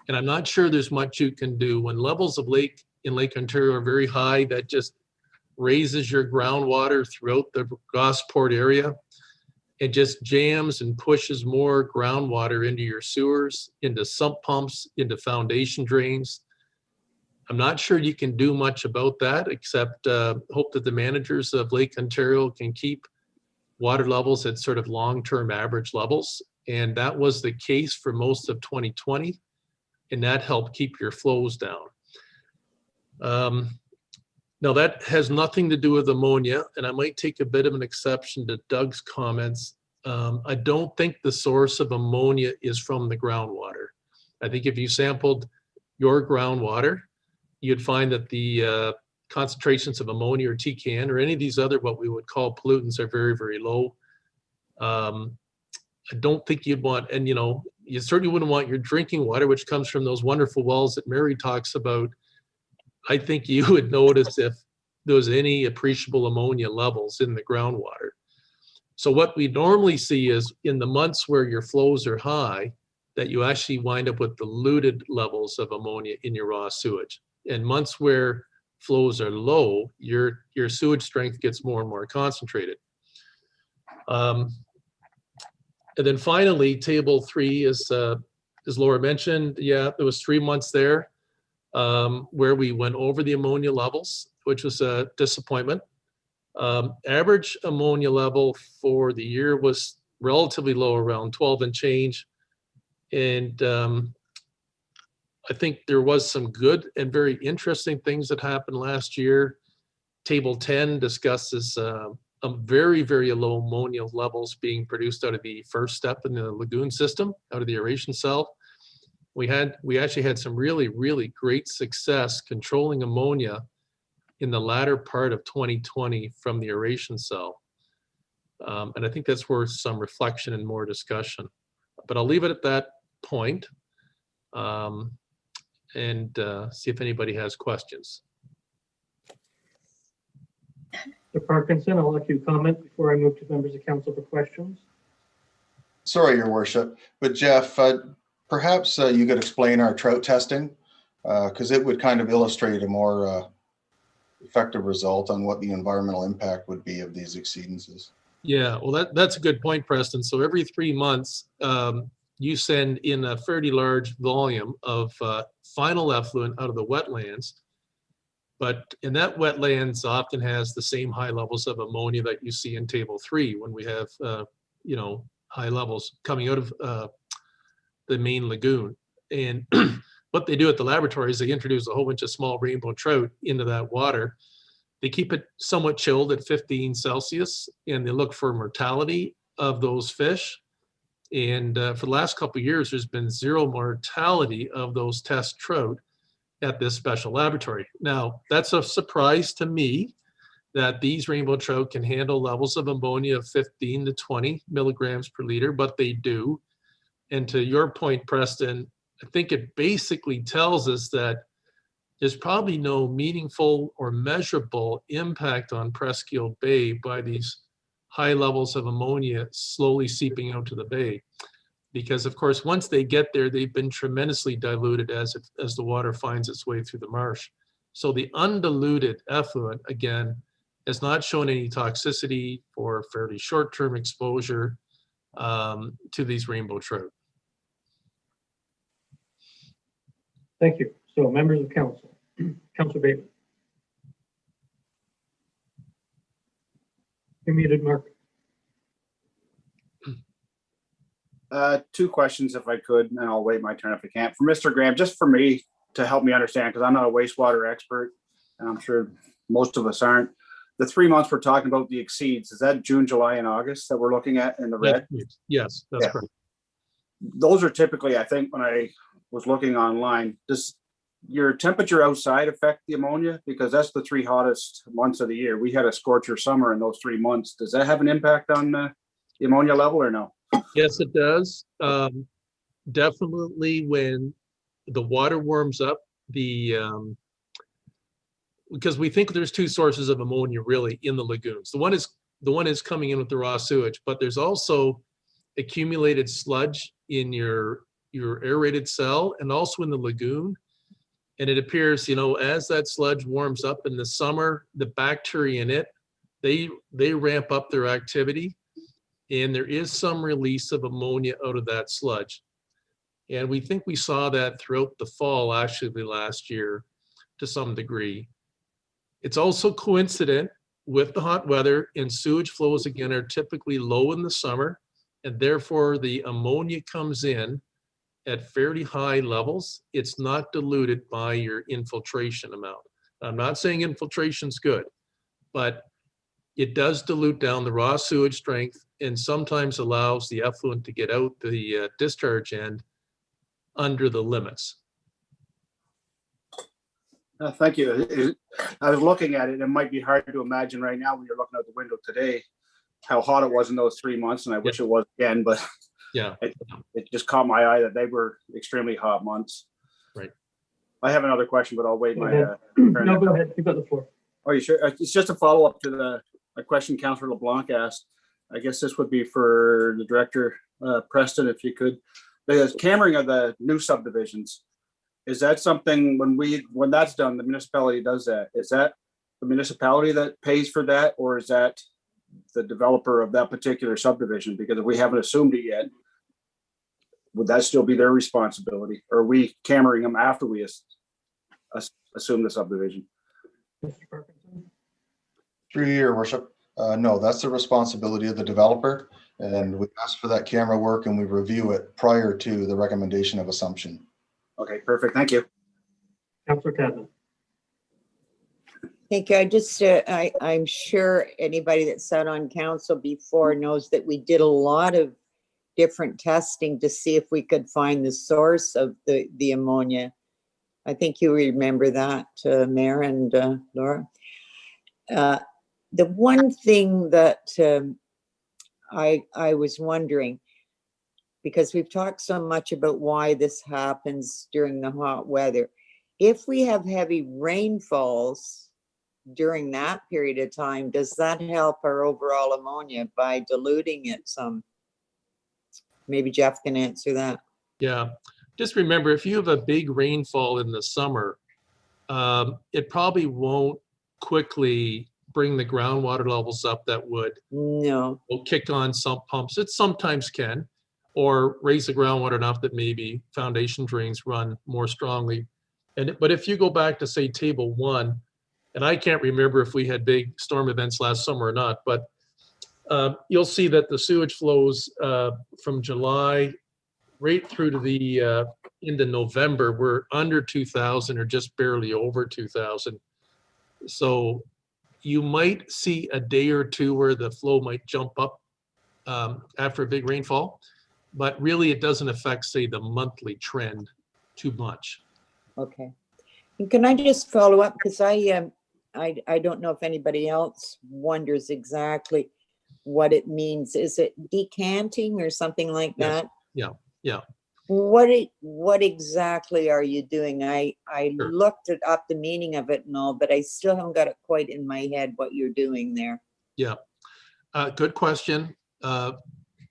And I'm not sure there's much you can do. When levels of Lake Ontario are very high, that just raises your groundwater throughout the Gosport area. It just jams and pushes more groundwater into your sewers, into sump pumps, into foundation drains. I'm not sure you can do much about that except hope that the managers of Lake Ontario can keep water levels at sort of long-term average levels. And that was the case for most of 2020. And that helped keep your flows down. Now that has nothing to do with ammonia, and I might take a bit of an exception to Doug's comments. I don't think the source of ammonia is from the groundwater. I think if you sampled your groundwater, you'd find that the concentrations of ammonia or TCAN or any of these other what we would call pollutants are very, very low. I don't think you'd want, and you certainly wouldn't want your drinking water, which comes from those wonderful wells that Mary talks about. I think you would notice if there was any appreciable ammonia levels in the groundwater. So what we normally see is in the months where your flows are high, that you actually wind up with diluted levels of ammonia in your raw sewage. In months where flows are low, your sewage strength gets more and more concentrated. And then finally, table 3 is, as Laura mentioned, yeah, there was 3 months there where we went over the ammonia levels, which was a disappointment. Average ammonia level for the year was relatively low, around 12 and change. And I think there was some good and very interesting things that happened last year. Table 10 discusses very, very low ammonia levels being produced out of the first step in the lagoon system, out of the aeration cell. We actually had some really, really great success controlling ammonia in the latter part of 2020 from the aeration cell. And I think that's worth some reflection and more discussion. But I'll leave it at that point and see if anybody has questions. Mr. Parkinson, I'll let you comment before I move to members of council for questions. Sorry, Your Worship, but Jeff, perhaps you could explain our trout testing, because it would kind of illustrate a more effective result on what the environmental impact would be of these exceedances. Yeah, well, that's a good point, Preston. So every 3 months, you send in a fairly large volume of final effluent out of the wetlands. But in that wetlands often has the same high levels of ammonia that you see in table 3 when we have, high levels coming out of the main lagoon. And what they do at the laboratory is they introduce a whole bunch of small rainbow trout into that water. They keep it somewhat chilled at 15 Celsius and they look for mortality of those fish. And for the last couple of years, there's been 0 mortality of those test trout at this special laboratory. Now, that's a surprise to me that these rainbow trout can handle levels of ammonia of 15 to 20 milligrams per liter, but they do. And to your point, Preston, I think it basically tells us that there's probably no meaningful or measurable impact on Presqu'île Bay by these high levels of ammonia slowly seeping out to the bay. Because of course, once they get there, they've been tremendously diluted as the water finds its way through the marsh. So the undiluted effluent, again, has not shown any toxicity for fairly short-term exposure to these rainbow trout. Thank you. So members of council, Councillor Bateman. You're muted, Mark. 2 questions if I could, and I'll wait my turn if I can't. For Mr. Graham, just for me to help me understand, because I'm not a wastewater expert, and I'm sure most of us aren't. The 3 months we're talking about the exceeds, is that June, July, and August that we're looking at in the red? Yes, that's correct. Those are typically, I think, when I was looking online, does your temperature outside affect the ammonia? Because that's the 3 hottest months of the year. We had a scorcher summer in those 3 months. Does that have an impact on the ammonia level or no? Yes, it does. Definitely when the water warms up, because we think there's 2 sources of ammonia really in the lagoons. The one is coming in with the raw sewage, but there's also accumulated sludge in your aerated cell and also in the lagoon. And it appears, as that sludge warms up in the summer, the bacteria in it, they ramp up their activity. And there is some release of ammonia out of that sludge. And we think we saw that throughout the fall, actually last year, to some degree. It's also coincident with the hot weather, and sewage flows again are typically low in the summer, and therefore the ammonia comes in at fairly high levels. It's not diluted by your infiltration amount. I'm not saying infiltration's good, but it does dilute down the raw sewage strength and sometimes allows the effluent to get out the discharge end under the limits. Thank you. I was looking at it. It might be hard to imagine right now when you're looking out the window today how hot it was in those 3 months, and I wish it was again, but Yeah. it just caught my eye that they were extremely hot months. Right. I have another question, but I'll wait my turn. No, go ahead. You've got the floor. Are you sure? It's just a follow-up to a question Councillor LeBlanc asked. I guess this would be for the Director, Preston, if you could. The cammering of the new subdivisions, is that something when that's done, the municipality does that? Is that the municipality that pays for that, or is that the developer of that particular subdivision? Because if we haven't assumed it yet, would that still be their responsibility? Or are we cammering them after we assume the subdivision? Through your worship, no, that's the responsibility of the developer. And we ask for that camera work and we review it prior to the recommendation of assumption. Okay, perfect. Thank you. Councillor Tadman. Thank you. I'm sure anybody that sat on council before knows that we did a lot of different testing to see if we could find the source of the ammonia. I think you remember that, Mayor and Laura. The one thing that I was wondering, because we've talked so much about why this happens during the hot weather, if we have heavy rainfalls during that period of time, does that help our overall ammonia by diluting it some? Maybe Jeff can answer that. Yeah, just remember, if you have a big rainfall in the summer, it probably won't quickly bring the groundwater levels up that would will kick on sump pumps. It sometimes can, or raise the groundwater enough that maybe foundation drains run more strongly. But if you go back to say table 1, and I can't remember if we had big storm events last summer or not, but you'll see that the sewage flows from July right through to the into November, we're under 2,000 or just barely over 2,000. So you might see a day or two where the flow might jump up after a big rainfall, but really it doesn't affect, say, the monthly trend too much. Okay. And can I just follow up, because I don't know if anybody else wonders exactly what it means. Is it decanting or something like that? Yeah, yeah. What exactly are you doing? I Sure. looked up the meaning of it and all, but I still haven't got it quite in my head what you're doing there. Yeah, good question.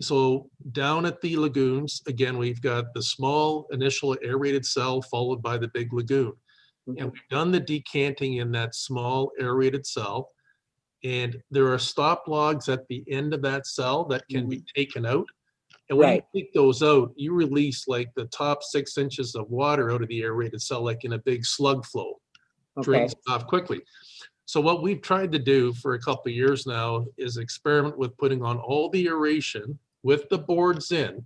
So down at the lagoons, again, we've got the small initial aerated cell followed by the big lagoon. And we've done the decanting in that small aerated cell. And there are stop logs at the end of that cell that can be taken out. And when you take those out, you release like the top 6 inches of water out of the aerated cell, like in a big slug flow. Drains off quickly. So what we've tried to do for a couple of years now is experiment with putting on all the aeration with the boards in,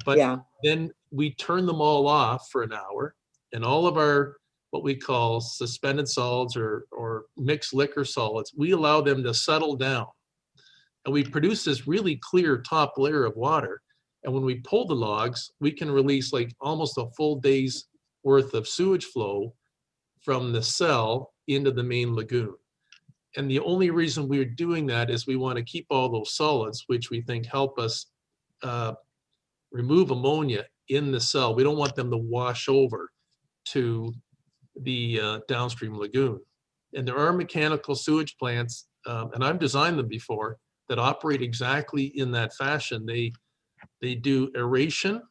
but then we turn them all off for an hour, and all of our what we call suspended solids or mixed liquor solids, we allow them to settle down. And we produce this really clear top layer of water. And when we pull the logs, we can release like almost a full day's worth of sewage flow from the cell into the main lagoon. And the only reason we're doing that is we want to keep all those solids, which we think help us remove ammonia in the cell. We don't want them to wash over to the downstream lagoon. And there are mechanical sewage plants, and I've designed them before, that operate exactly in that fashion. They do aeration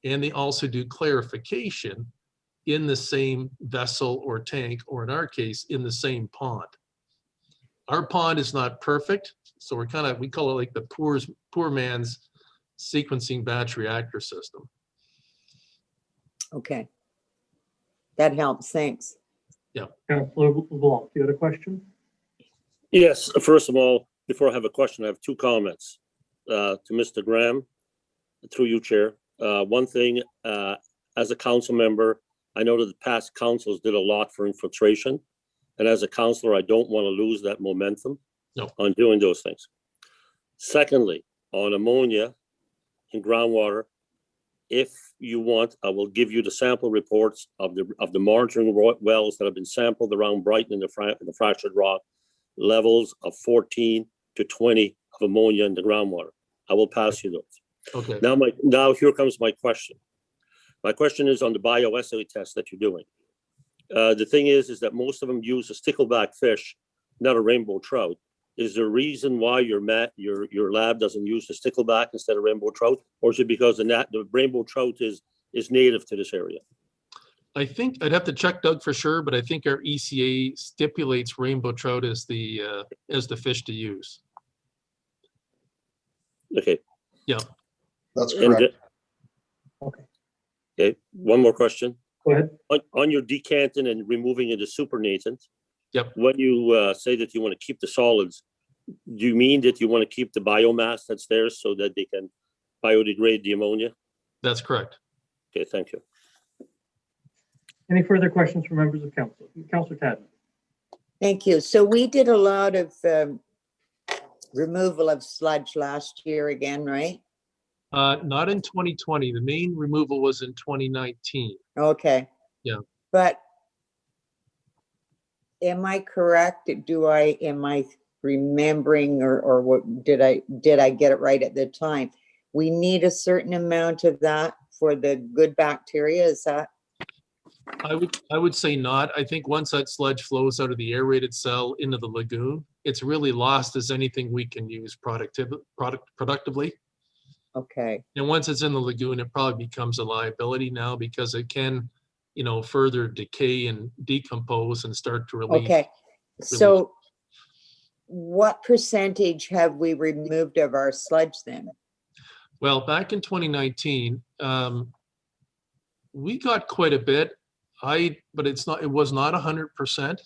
and they also do clarification in the same vessel or tank, or in our case, in the same pond. Our pond is not perfect, so we call it like the poor man's sequencing batch reactor system. Okay. That helps, thanks. Yeah. Councillor LeBlanc, you had a question? Yes, first of all, before I have a question, I have 2 comments to Mr. Graham, through you, Chair. One thing, as a council member, I know that the past councils did a lot for infiltration. And as a councillor, I don't want to lose that momentum on doing those things. Secondly, on ammonia and groundwater, if you want, I will give you the sample reports of the monitoring wells that have been sampled around Brighton in the fractured rock, levels of 14 to 20 of ammonia in the groundwater. I will pass you those. Okay. Now here comes my question. My question is on the bioassay test that you're doing. The thing is that most of them use a stickleback fish, not a rainbow trout. Is there a reason why your lab doesn't use the stickleback instead of rainbow trout, or is it because the rainbow trout is native to this area? I think I'd have to check, Doug, for sure, but I think our ECA stipulates rainbow trout as the fish to use. Okay. Yeah. That's correct. Okay. One more question. Go ahead. On your decanting and removing of the supernatant, yep. When you say that you want to keep the solids, do you mean that you want to keep the biomass that's there so that they can biodegrade the ammonia? That's correct. Okay, thank you. Any further questions from members of council? Councillor Tadman. Thank you. So we did a lot of removal of sludge last year again, right? Not in 2020. The main removal was in 2019. Okay. Yeah. But am I correct? Am I remembering or what did I get it right at the time? We need a certain amount of that for the good bacteria, is that? I would say not. I think once that sludge flows out of the aerated cell into the lagoon, it's really lost as anything we can use productively. Okay. And once it's in the lagoon, it probably becomes a liability now because it can, further decay and decompose and start to release. Okay. So what percentage have we removed of our sludge then? Well, back in 2019, we got quite a bit. But it was not 100%,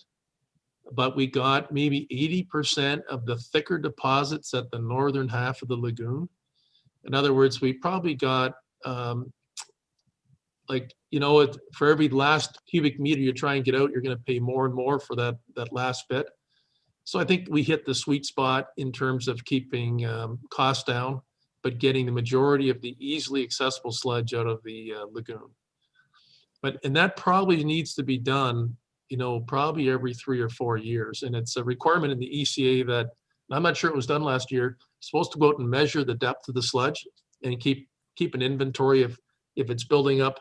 but we got maybe 80% of the thicker deposits at the northern half of the lagoon. In other words, we probably got for every last cubic meter you try and get out, you're going to pay more and more for that last bit. So I think we hit the sweet spot in terms of keeping costs down, but getting the majority of the easily accessible sludge out of the lagoon. And that probably needs to be done, probably every 3 or 4 years. And it's a requirement in the ECA that, I'm not sure it was done last year, supposed to go out and measure the depth of the sludge and keep an inventory of if it's building up,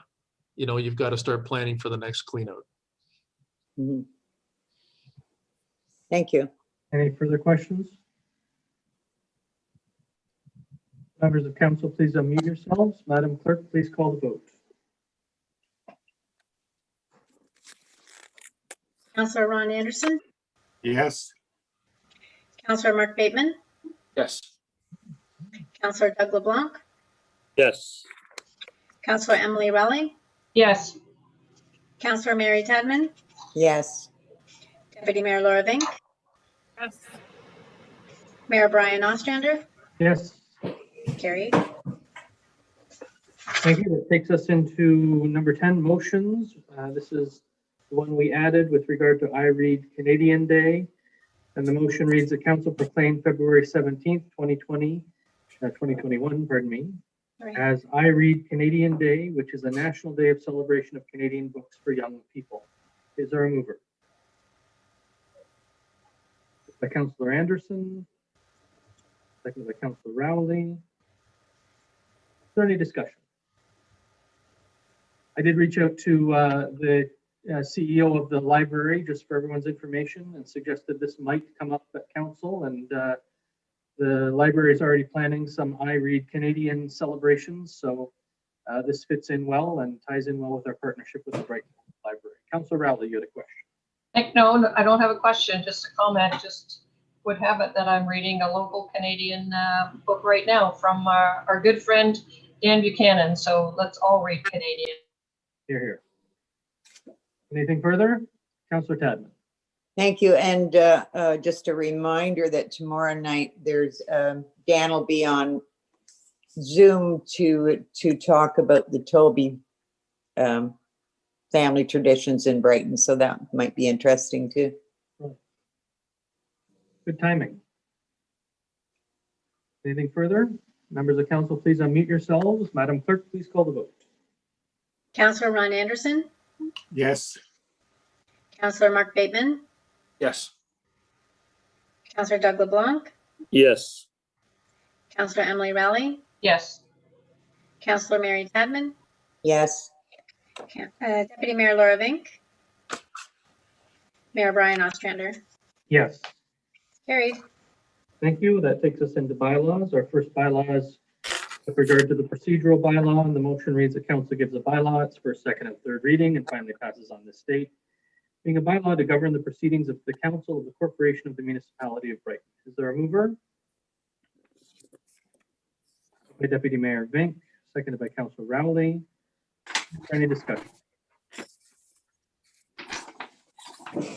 you've got to start planning for the next cleanout. Mm-hmm. Thank you. Any further questions? Members of council, please unmute yourselves. Madam Clerk, please call the vote. Councillor Ron Anderson, Yes. Councillor Mark Bateman, Yes. Councillor Doug LeBlanc, Yes. Councillor Emily Rowley, Yes. Councillor Mary Tadman, Yes. Deputy Mayor Laura Vink, Yes. Mayor Brian Ostrander, Yes. carried. Thank you. That takes us into number 10, motions. This is the one we added with regard to I Read Canadian Day. And the motion reads, the council proclaimed February 17th, 2021, as I Read Canadian Day, which is a national day of celebration of Canadian books for young people. Is there a mover? By Councillor Anderson, second by Councillor Rowley. Is there any discussion? I did reach out to the CEO of the library, just for everyone's information, and suggested this might come up at council, and the library is already planning some I Read Canadian celebrations, so this fits in well and ties in well with our partnership with the Brighton Library. Councillor Rowley, you had a question. No, I don't have a question, just a comment. Just would have it that I'm reading a local Canadian book right now from our good friend Dan Buchanan, so let's all read Canadian. Hear, hear. Anything further? Councillor Tadman. Thank you. And just a reminder that tomorrow night there's Dan will be on Zoom to talk about the Toby family traditions in Brighton, so that might be interesting too. Good timing. Anything further? Members of council, please unmute yourselves. Madam Clerk, please call the vote. Councillor Ron Anderson, Yes. Councillor Mark Bateman, Yes. Councillor Doug LeBlanc, Yes. Councillor Emily Rowley, Yes. Councillor Mary Tadman, Yes. Deputy Mayor Laura Vink, Mayor Brian Ostrander. Yes. Carried. Thank you. That takes us into bylaws. Our first bylaw is with regard to the procedural bylaw, and the motion reads the council gives a bylaw its first, second, and third reading and finally passes on this date. Being a bylaw to govern the proceedings of the council of the corporation of the municipality of Brighton. Is there a mover? By Deputy Mayor Vink, seconded by Councillor Rowley. Any discussion?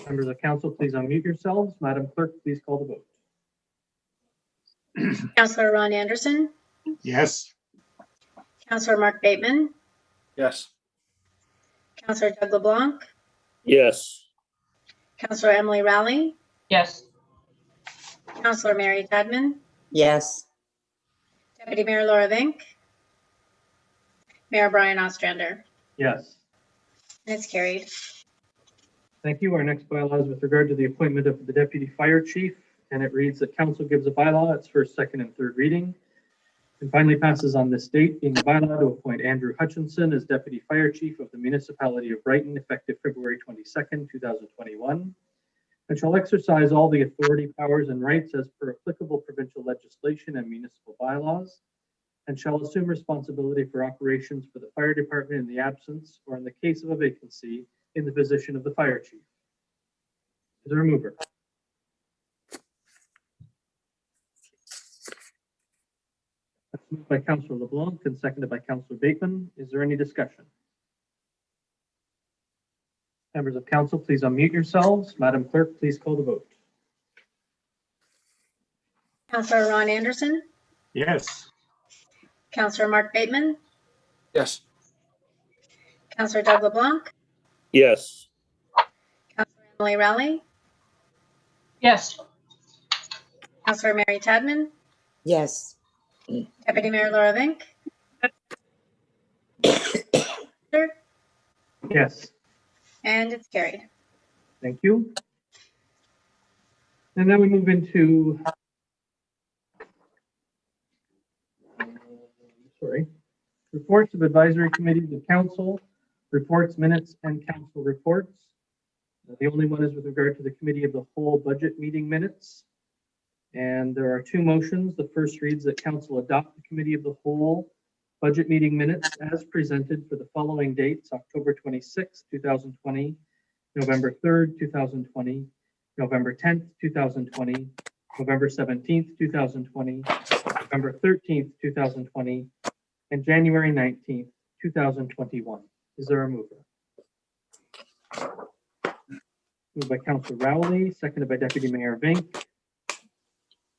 Members of council, please unmute yourselves. Madam Clerk, please call the vote. Councillor Ron Anderson, Yes. Councillor Mark Bateman, Yes. Councillor Doug LeBlanc, Yes. Councillor Emily Rowley, Yes. Councillor Mary Tadman, Yes. Deputy Mayor Laura Vink, Mayor Brian Ostrander. Yes. And it's carried. Thank you. Our next bylaw is with regard to the appointment of the deputy fire chief, and it reads that council gives a bylaw its first, second, and third reading and finally passes on this date, being a bylaw to appoint Andrew Hutchinson as deputy fire chief of the municipality of Brighton effective February 22nd, 2021, and shall exercise all the authority, powers, and rights as per applicable provincial legislation and municipal bylaws, and shall assume responsibility for operations for the fire department in the absence or in the case of a vacancy in the position of the fire chief. Is there a mover? That's moved by Councillor LeBlanc and seconded by Councillor Bateman. Is there any discussion? Members of council, please unmute yourselves. Madam Clerk, please call the vote. Councillor Ron Anderson, Yes. Councillor Mark Bateman, Yes. Councillor Doug LeBlanc, Yes. Councillor Emily Rowley, Yes. Councillor Mary Tadman, Yes. Deputy Mayor Laura Vink. Yes. And it's carried. Thank you. And then we move into reports of advisory committees of council, reports, minutes, and council reports. The only one is with regard to the committee of the whole budget meeting minutes. And there are two motions. The first reads that council adopt the committee of the whole budget meeting minutes as presented for the following dates: October 26, 2020, November 3rd, 2020, November 10th, 2020, November 17th, 2020, November 13th, 2020, and January 19th, 2021. Is there a mover? Moved by Councillor Rowley, seconded by Deputy Mayor Vink.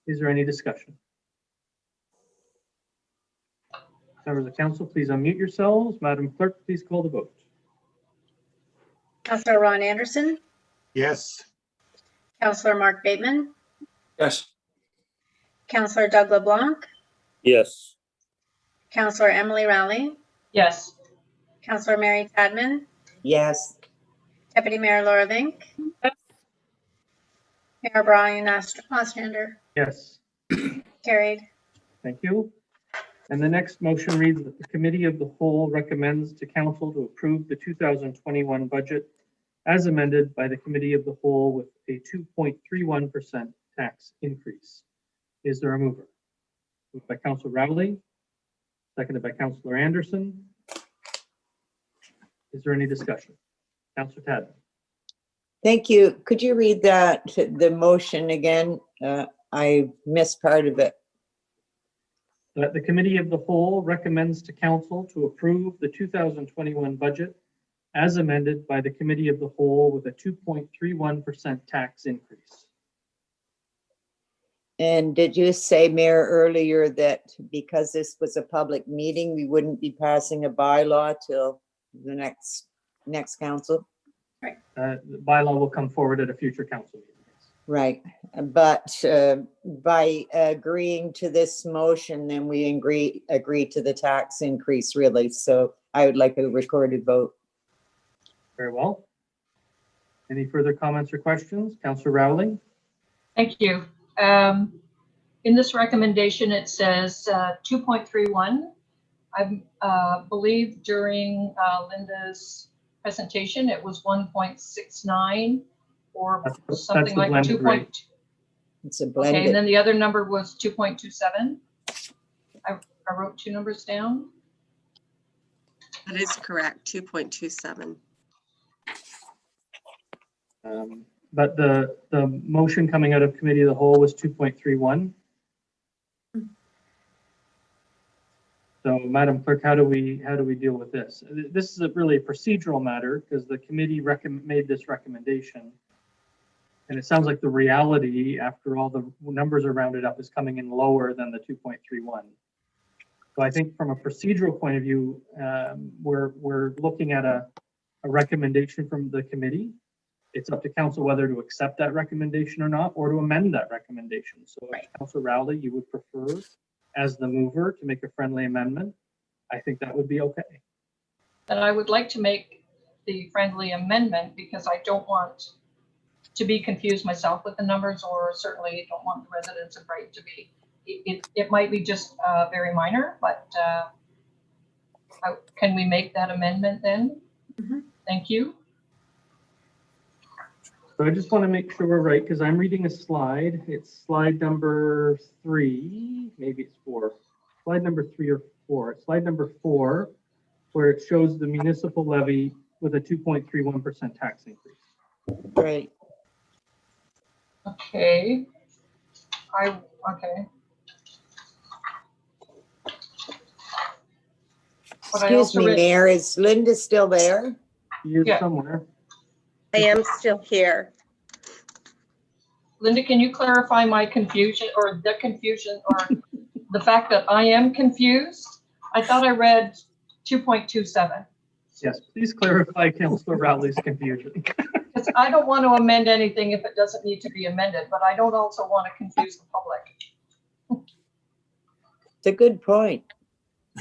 Is there any discussion? Members of council, please unmute yourselves. Madam Clerk, please call the vote. Councillor Ron Anderson, Yes. Councillor Mark Bateman, Yes. Councillor Doug LeBlanc, Yes. Councillor Emily Rowley, Yes. Councillor Mary Tadman, Yes. Deputy Mayor Laura Vink, Mayor Brian Ostrander. Yes. Carried. Thank you. And the next motion reads that the committee of the whole recommends to council to approve the 2021 budget as amended by the committee of the whole with a 2.31% tax increase. Is there a mover? Moved by Councillor Rowley, seconded by Councillor Anderson. Is there any discussion? Councillor Tadman. Thank you. Could you read that, the motion again? I missed part of it. That the committee of the whole recommends to council to approve the 2021 budget as amended by the committee of the whole with a 2.31% tax increase. And did you say, Mayor, earlier that because this was a public meeting, we wouldn't be passing a bylaw till the next next council. The bylaw will come forward at a future council meeting. Right, but by agreeing to this motion, then we agree to the tax increase, really. So I would like a recorded vote. Very well. Any further comments or questions? Councillor Rowley? Thank you. In this recommendation, it says 2.31. I believe during Linda's presentation, it was 1.69 or That's something the like blended 2. rate. It's a Okay, blended. and then the other number was 2.27. I wrote two numbers down. That is correct, 2.27. But the motion coming out of committee of the whole was 2.31. So, Madam Clerk, how do we deal with this? This is really a procedural matter because the committee made this recommendation. And it sounds like the reality, after all the numbers are rounded up, is coming in lower than the 2.31. So I think from a procedural point of view, we're looking at a recommendation from the committee. It's up to council whether to accept that recommendation or not, or to amend that recommendation. So if Councillor Rowley, you would prefer, as the mover, to make a friendly amendment, I think that would be okay. And I would like to make the friendly amendment because I don't want to be confused myself with the numbers, or certainly don't want the residents of Brighton to be. It might be just very minor, but can we make that amendment then? Mm-hmm. Thank you. So I just want to make sure we're right, because I'm reading a slide. It's slide number 3, maybe it's 4. Slide number 3 or 4. It's slide number 4, where it shows the municipal levy with a 2.31% tax increase. Right. Okay. Okay. Excuse me, Mayor, is Linda still there? She is Yeah. somewhere. I am still here. Linda, can you clarify my confusion, or the confusion, or the fact that I am confused? I thought I read 2.27. Yes, please clarify Councillor Rowley's confusion. Because I don't want to amend anything if it doesn't need to be amended, but I don't also want to confuse the public. It's a good point.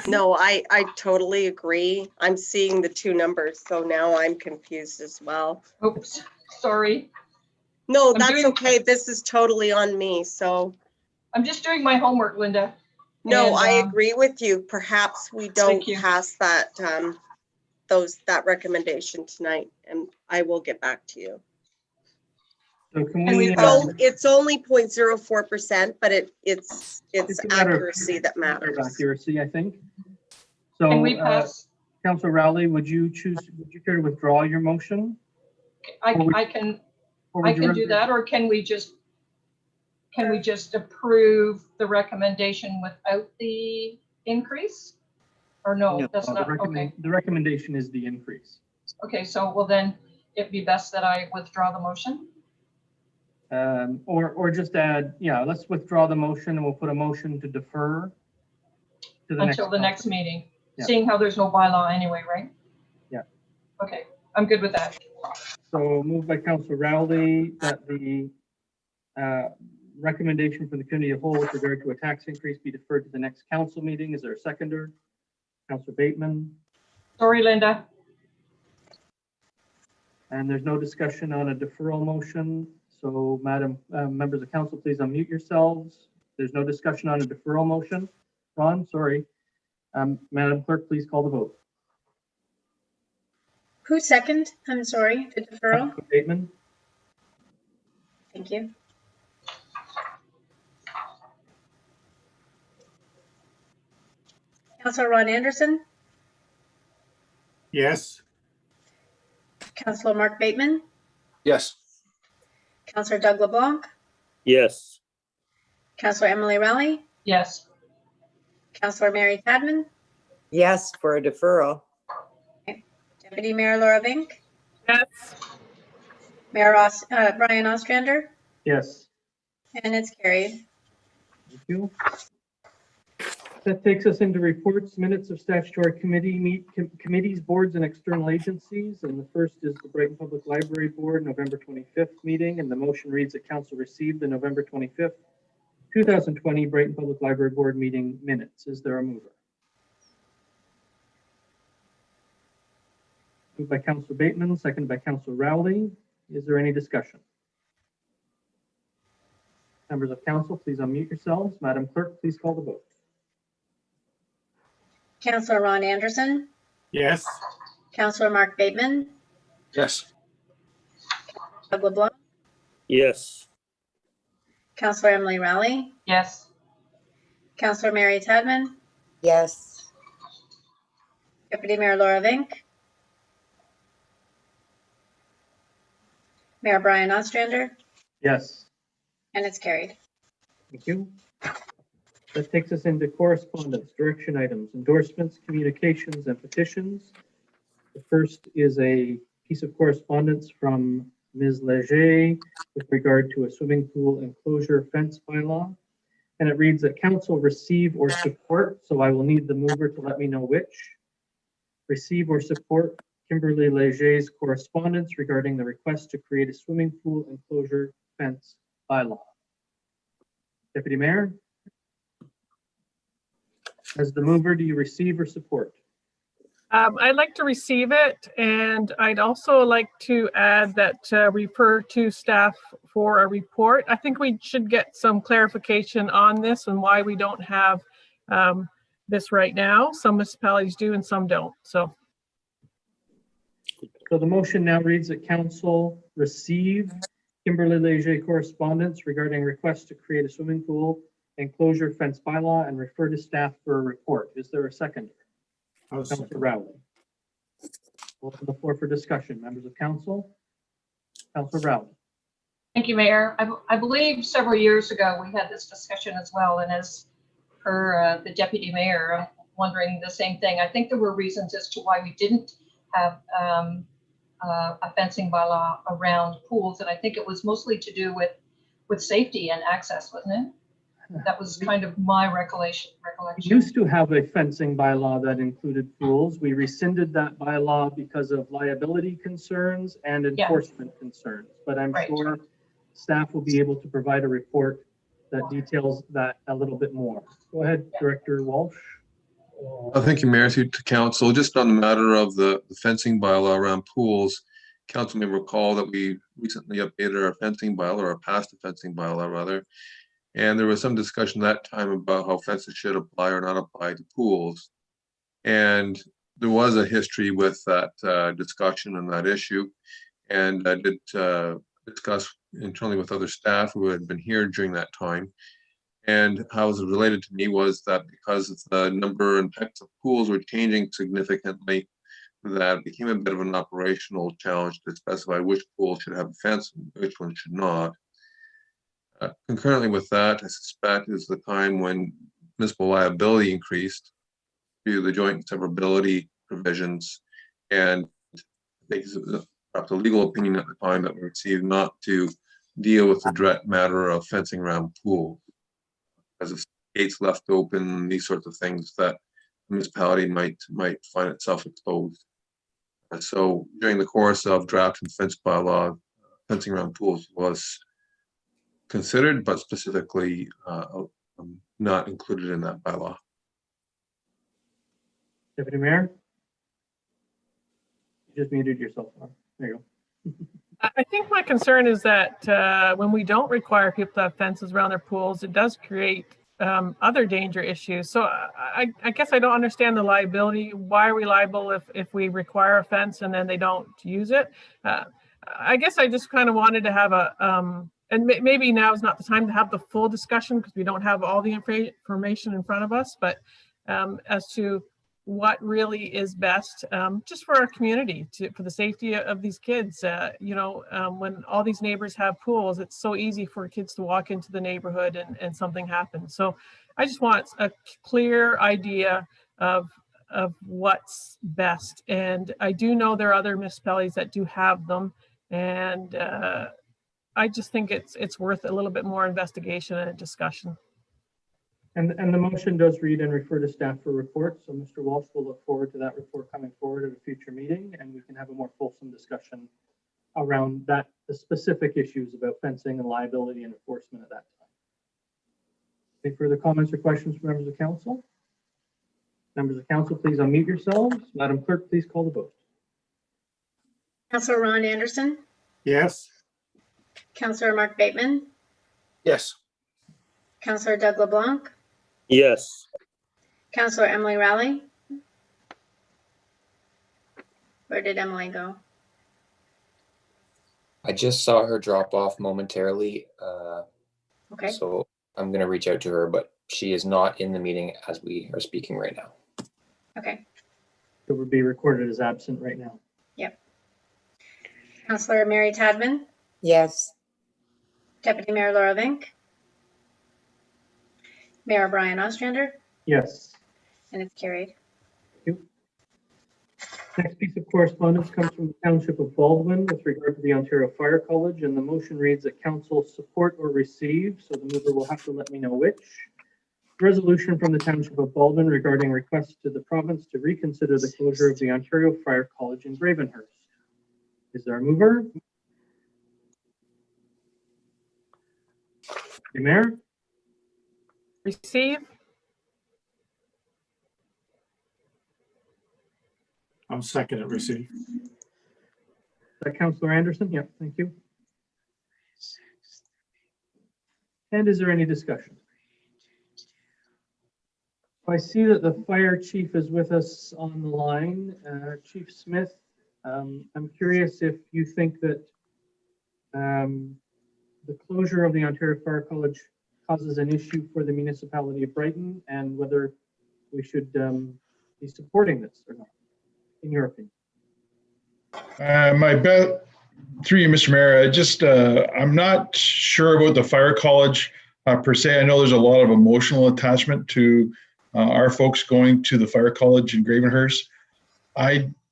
No, I totally agree. I'm seeing the two numbers, so now I'm confused as well. Oops, sorry. No, that's okay. This is totally on me, so. I'm just doing my homework, Linda. No, And, I agree with you. Perhaps we don't pass that, that recommendation tonight, and I will get back to you. So can And we? It's only 0.04%, but it's a matter of accuracy that matters. Accuracy, I think. So, Can we pass? Councillor Rowley, would you care to withdraw your motion? I can do that, or can we just approve the recommendation without the increase? Or no, that's not, okay. The recommendation is the increase. Okay, so well then it'd be best that I withdraw the motion. Or just add, yeah, let's withdraw the motion and we'll put a motion to defer to Until the next meeting, yeah. Seeing how there's no bylaw anyway, right? Yeah. Okay, I'm good with that. So moved by Councillor Rowley that the recommendation from the committee of whole with regard to a tax increase be deferred to the next council meeting. Is there a seconder? Councillor Bateman. Sorry, Linda. And there's no discussion on a deferral motion. So, Madam, members of council, please unmute yourselves. There's no discussion on a deferral motion. Ron, sorry. Madam Clerk, please call the vote. Who's second? I'm sorry, the deferral. Councillor Bateman. Thank you. Councillor Ron Anderson. Yes. Councillor Mark Bateman. Yes. Councillor Doug LeBlanc. Yes. Councillor Emily Rowley. Yes. Councillor Mary Tadman. Yes, for a deferral. Okay. Deputy Mayor Laura Vink. Yes. Mayor Brian Ostrander. Yes. And it's carried. Thank you. That takes us into reports, minutes of statutory committees, boards, and external agencies. And the first is the Brighton Public Library Board, November 25th meeting. And the motion reads that council received the November 25th, 2020 Brighton Public Library Board meeting minutes. Is there a mover? Moved by Councillor Bateman, seconded by Councillor Rowley. Is there any discussion? Members of council, please unmute yourselves. Madam Clerk, please call the vote. Councillor Ron Anderson, Yes. Councillor Mark Bateman, Yes. Doug LeBlanc, Yes. Councillor Emily Rowley, Yes. Councillor Mary Tadman, Yes. Deputy Mayor Laura Vink, Mayor Brian Ostrander, Yes. and it's carried. Thank you. That takes us into correspondence, direction items, endorsements, communications, and petitions. The first is a piece of correspondence from Ms. Leger with regard to a swimming pool enclosure fence bylaw. And it reads that council receive or support, so I will need the mover to let me know which. Receive or support Kimberly Leger's correspondence regarding the request to create a swimming pool enclosure fence bylaw. Deputy Mayor? As the mover, do you receive or support? I'd like to receive it, and I'd also like to add that refer to staff for a report. I think we should get some clarification on this and why we don't have this right now. Some municipalities do and some don't. So the motion now reads that council receive Kimberly Leger correspondence regarding request to create a swimming pool enclosure fence bylaw and refer to staff for a report. Is there a second? Councillor Rowley. Open the floor for discussion. Members of council. Councillor Rowley. Thank you, Mayor. I believe several years ago we had this discussion as well, and as per the deputy mayor, I'm wondering the same thing. I think there were reasons as to why we didn't have a fencing bylaw around pools, and I think it was mostly to do with safety and access, wasn't it? That was kind of my recollection. We used to have a fencing bylaw that included pools. We rescinded that bylaw because of liability concerns and enforcement concerns. But I'm sure staff will be able to provide a report that details that a little bit more. Go ahead, Director Walsh. Thank you, Mayor. To council, just on the matter of the fencing bylaw around pools, council may recall that we recently updated our fencing bylaw, or passed the fencing bylaw rather. And there was some discussion that time about how fences should apply or not apply to pools. And there was a history with that discussion and that issue. And I did discuss internally with other staff who had been here during that time. And how it was related to me was that because the number and types of pools were changing significantly, that became a bit of an operational challenge to specify which pool should have a fence and which one should not. Concurrently with that, I suspect is the time when municipal liability increased due to the joint severability provisions, and I think it was perhaps a legal opinion at the time that we received not to deal with the direct matter of fencing around pools, as if gates left open, these sorts of things that the municipality might find itself exposed. And so during the course of drafting fence bylaw, fencing around pools was considered, but specifically not included in that bylaw. Deputy Mayor? You just muted yourself. There you go. I think my concern is that when we don't require people to have fences around their pools, it does create other danger issues. So I guess I don't understand the liability. Why are we liable if we require a fence and then they don't use it? I guess I just kind of wanted to have a and maybe now is not the time to have the full discussion because we don't have all the information in front of us, but as to what really is best just for our community, for the safety of these kids. When all these neighbors have pools, it's so easy for kids to walk into the neighborhood and something happens. So I just want a clear idea of what's best. And I do know there are other municipalities that do have them. And I just think it's worth a little bit more investigation and a discussion. And the motion does read and refer to staff for reports. So Mr. Walsh will look forward to that report coming forward at a future meeting, and we can have a more fulsome discussion around that, the specific issues about fencing and liability and enforcement at that time. Any further comments or questions from members of council? Members of council, please unmute yourselves. Madam Clerk, please call the vote. Councillor Ron Anderson, Yes. Councillor Mark Bateman, Yes. Councillor Doug LeBlanc, Yes. Councillor Emily Rowley. Where did Emily go? I just saw her drop off momentarily, Okay, so I'm going to reach out to her, but she is not in the meeting as we are speaking right now. okay. It would be recorded as absent right now. Yep. Councillor Mary Tadman, Yes. Deputy Mayor Laura Vink, Mayor Brian Ostrander, Yes. and it's carried. Next piece of correspondence comes from the Township of Baldwin with regard to the Ontario Fire College, and the motion reads that council support or receive, so the mover will have to let me know which. Resolution from the Township of Baldwin regarding request to the province to reconsider the closure of the Ontario Fire College in Gravenhurst. Is there a mover? The Mayor? Receive. I'll second it, receive. Councillor Anderson? Yep, thank you. And is there any discussion? I see that the fire chief is with us on the line. Chief Smith, I'm curious if you think that the closure of the Ontario Fire College causes an issue for the municipality of Brighton, and whether we should be supporting this or not, in your opinion. My bet, through you, Mr. Mayor, I'm not sure about the fire college per se. I know there's a lot of emotional attachment to our folks going to the fire college in Gravenhurst.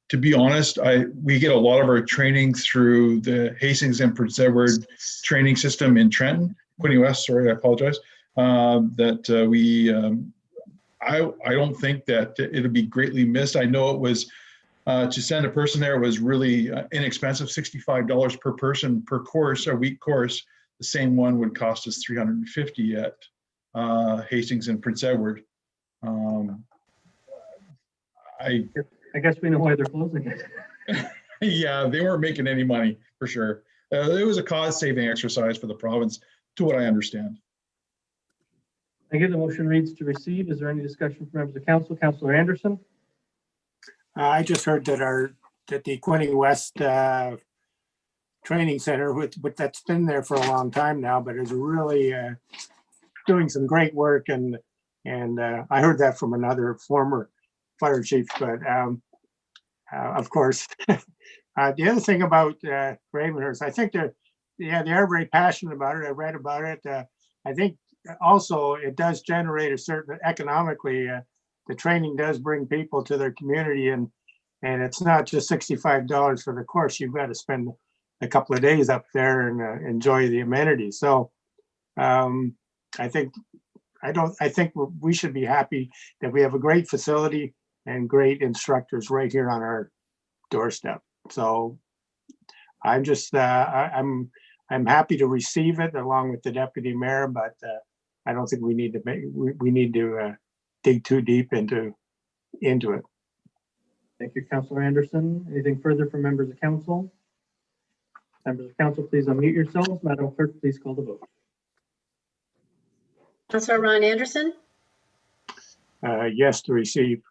To be honest, we get a lot of our training through the Hastings and Prince Edward training system in Trenton, Quinte West. Sorry, I apologize. I don't think that it'll be greatly missed. I know it was. To send a person there was really inexpensive, $65 per person per course, a week course. The same one would cost us $350 at Hastings and Prince Edward. I guess we know why they're closing it. Yeah, they weren't making any money for sure. It was a cost-saving exercise for the province, to what I understand. Thank you. The motion reads to receive. Is there any discussion from members of council? Councillor Anderson? I just heard that the Quinte West training center, that's been there for a long time now, but is really doing some great work. And I heard that from another former fire chief. But of course, the other thing about Gravenhurst, I think they are very passionate about it. I read about it. I think also it does generate a certain economically. The training does bring people to their community, and it's not just $65 for the course. You've got to spend a couple of days up there and enjoy the amenities. So I think we should be happy that we have a great facility and great instructors right here on our doorstep. So I'm just I'm happy to receive it along with the deputy mayor, but I don't think we need to dig too deep into it. Thank you, Councillor Anderson. Anything further from members of council? Members of council, please unmute yourselves. Madam Clerk, please call the vote. Councillor Ron Anderson, Yes to receive.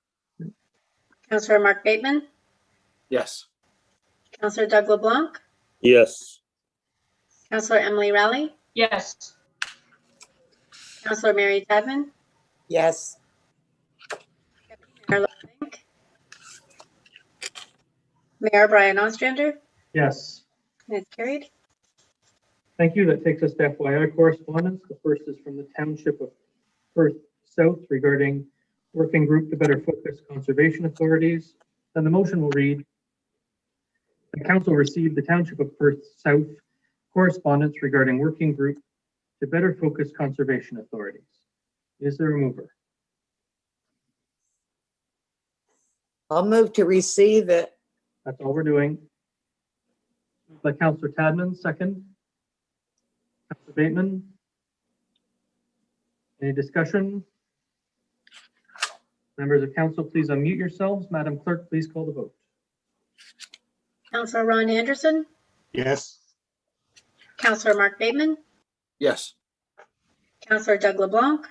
Councillor Mark Bateman, Yes. Councillor Doug LeBlanc, Yes. Councillor Emily Rowley, Yes. Councillor Mary Tadman, Yes. Mayor Laura Vink, Mayor Brian Ostrander, Yes. and it's carried. Thank you. That takes us to FYI correspondence. The first is from the Township of Perth South regarding working group to better focus conservation authorities. And the motion will read, the council received the Township of Perth South correspondence regarding working group to better focus conservation authorities. Is there a mover? I'll move to receive it. That's all we're doing. By Councillor Tadman, second. Councillor Bateman. Any discussion? Members of council, please unmute yourselves. Madam Clerk, please call the vote. Councillor Ron Anderson, Yes. Councillor Mark Bateman, Yes. Councillor Doug LeBlanc,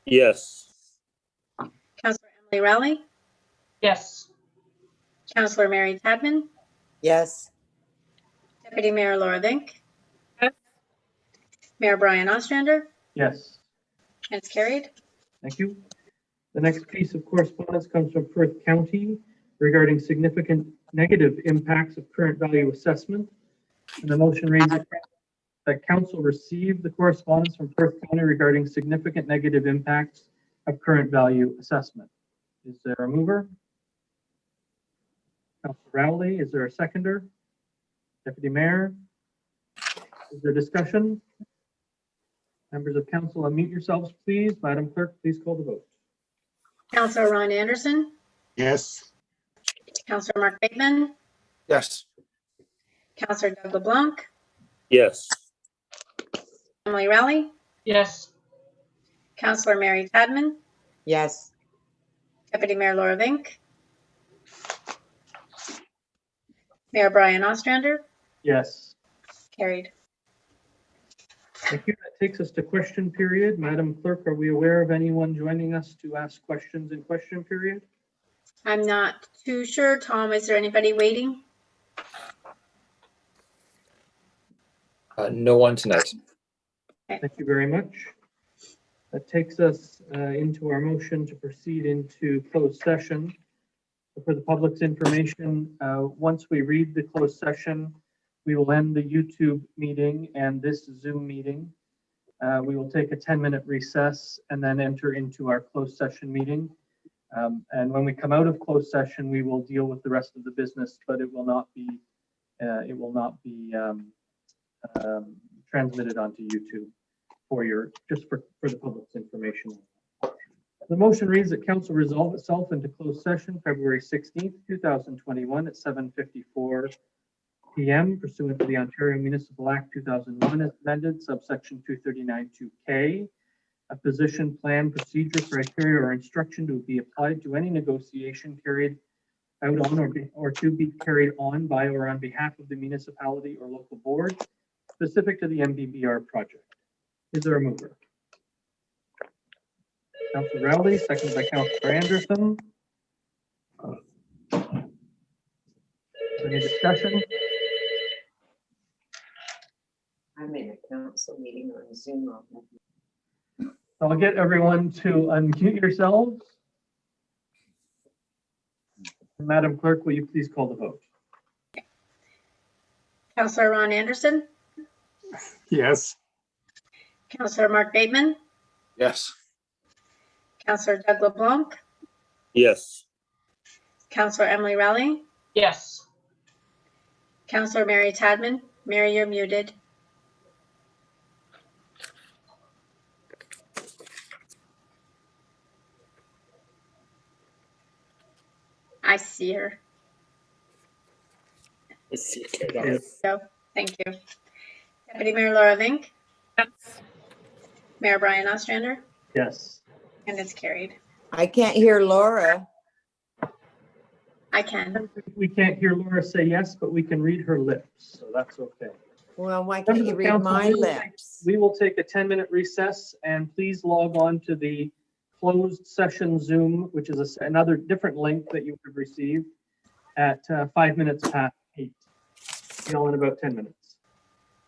Yes. Councillor Emily Rowley, Yes. Councillor Mary Tadman, Yes. Deputy Mayor Laura Vink, Yes. Mayor Brian Ostrander, Yes. and it's carried. Thank you. The next piece of correspondence comes from Perth County regarding significant negative impacts of current value assessment. And the motion reads that council received the correspondence from Perth County regarding significant negative impacts of current value assessment. Is there a mover? Councillor Rowley, is there a seconder? Deputy Mayor? Is there discussion? Members of council, unmute yourselves, please. Madam Clerk, please call the vote. Councillor Ron Anderson, Yes. Councillor Mark Bateman, Yes. Councillor Doug LeBlanc, Yes. Emily Rowley, Yes. Councillor Mary Tadman, Yes. Deputy Mayor Laura Vink, Mayor Brian Ostrander, Yes. carried. Thank you. That takes us to question period. Madam Clerk, are we aware of anyone joining us to ask questions in question period? I'm not too sure. Tom, is there anybody waiting? No one tonight. Thank you very much. That takes us into our motion to proceed into closed session. For the public's information, once we read the closed session, we will end the YouTube meeting and this Zoom meeting. We will take a 10-minute recess and then enter into our closed session meeting. And when we come out of closed session, we will deal with the rest of the business, but it will not be transmitted onto YouTube for the public's information. The motion reads that council resolve itself into closed session February 16th, 2021 at 7:54 p.m. pursuant to the Ontario Municipal Act 2001 as amended, subsection 239(2)K. A position, plan, procedure, criteria, or instruction to be applied to any negotiation carried out on or to be carried on by or on behalf of the municipality or local board specific to the MBBR project. Is there a mover? Councillor Rowley, seconded by Councillor Anderson. Any discussion? I'm in a council meeting on Zoom. So I'll get everyone to unmute yourselves. Madam Clerk, will you please call the vote? Councillor Ron Anderson, Yes. Councillor Mark Bateman, Yes. Councillor Doug LeBlanc, Yes. Councillor Emily Rowley, Yes. Councillor Mary Tadman. Mary, you're muted. I see her. So, thank you. Deputy Mayor Laura Vink, Yes. Mayor Brian Ostrander, Yes. and it's carried. I can't hear Laura. I can. We can't hear Laura say yes, but we can read her lips, so that's okay. Well, why can't you read my lips? We will take a 10-minute recess, and please log on to the closed session Zoom, which is another different link that you have received at 5 minutes past 8. See you all in about 10 minutes.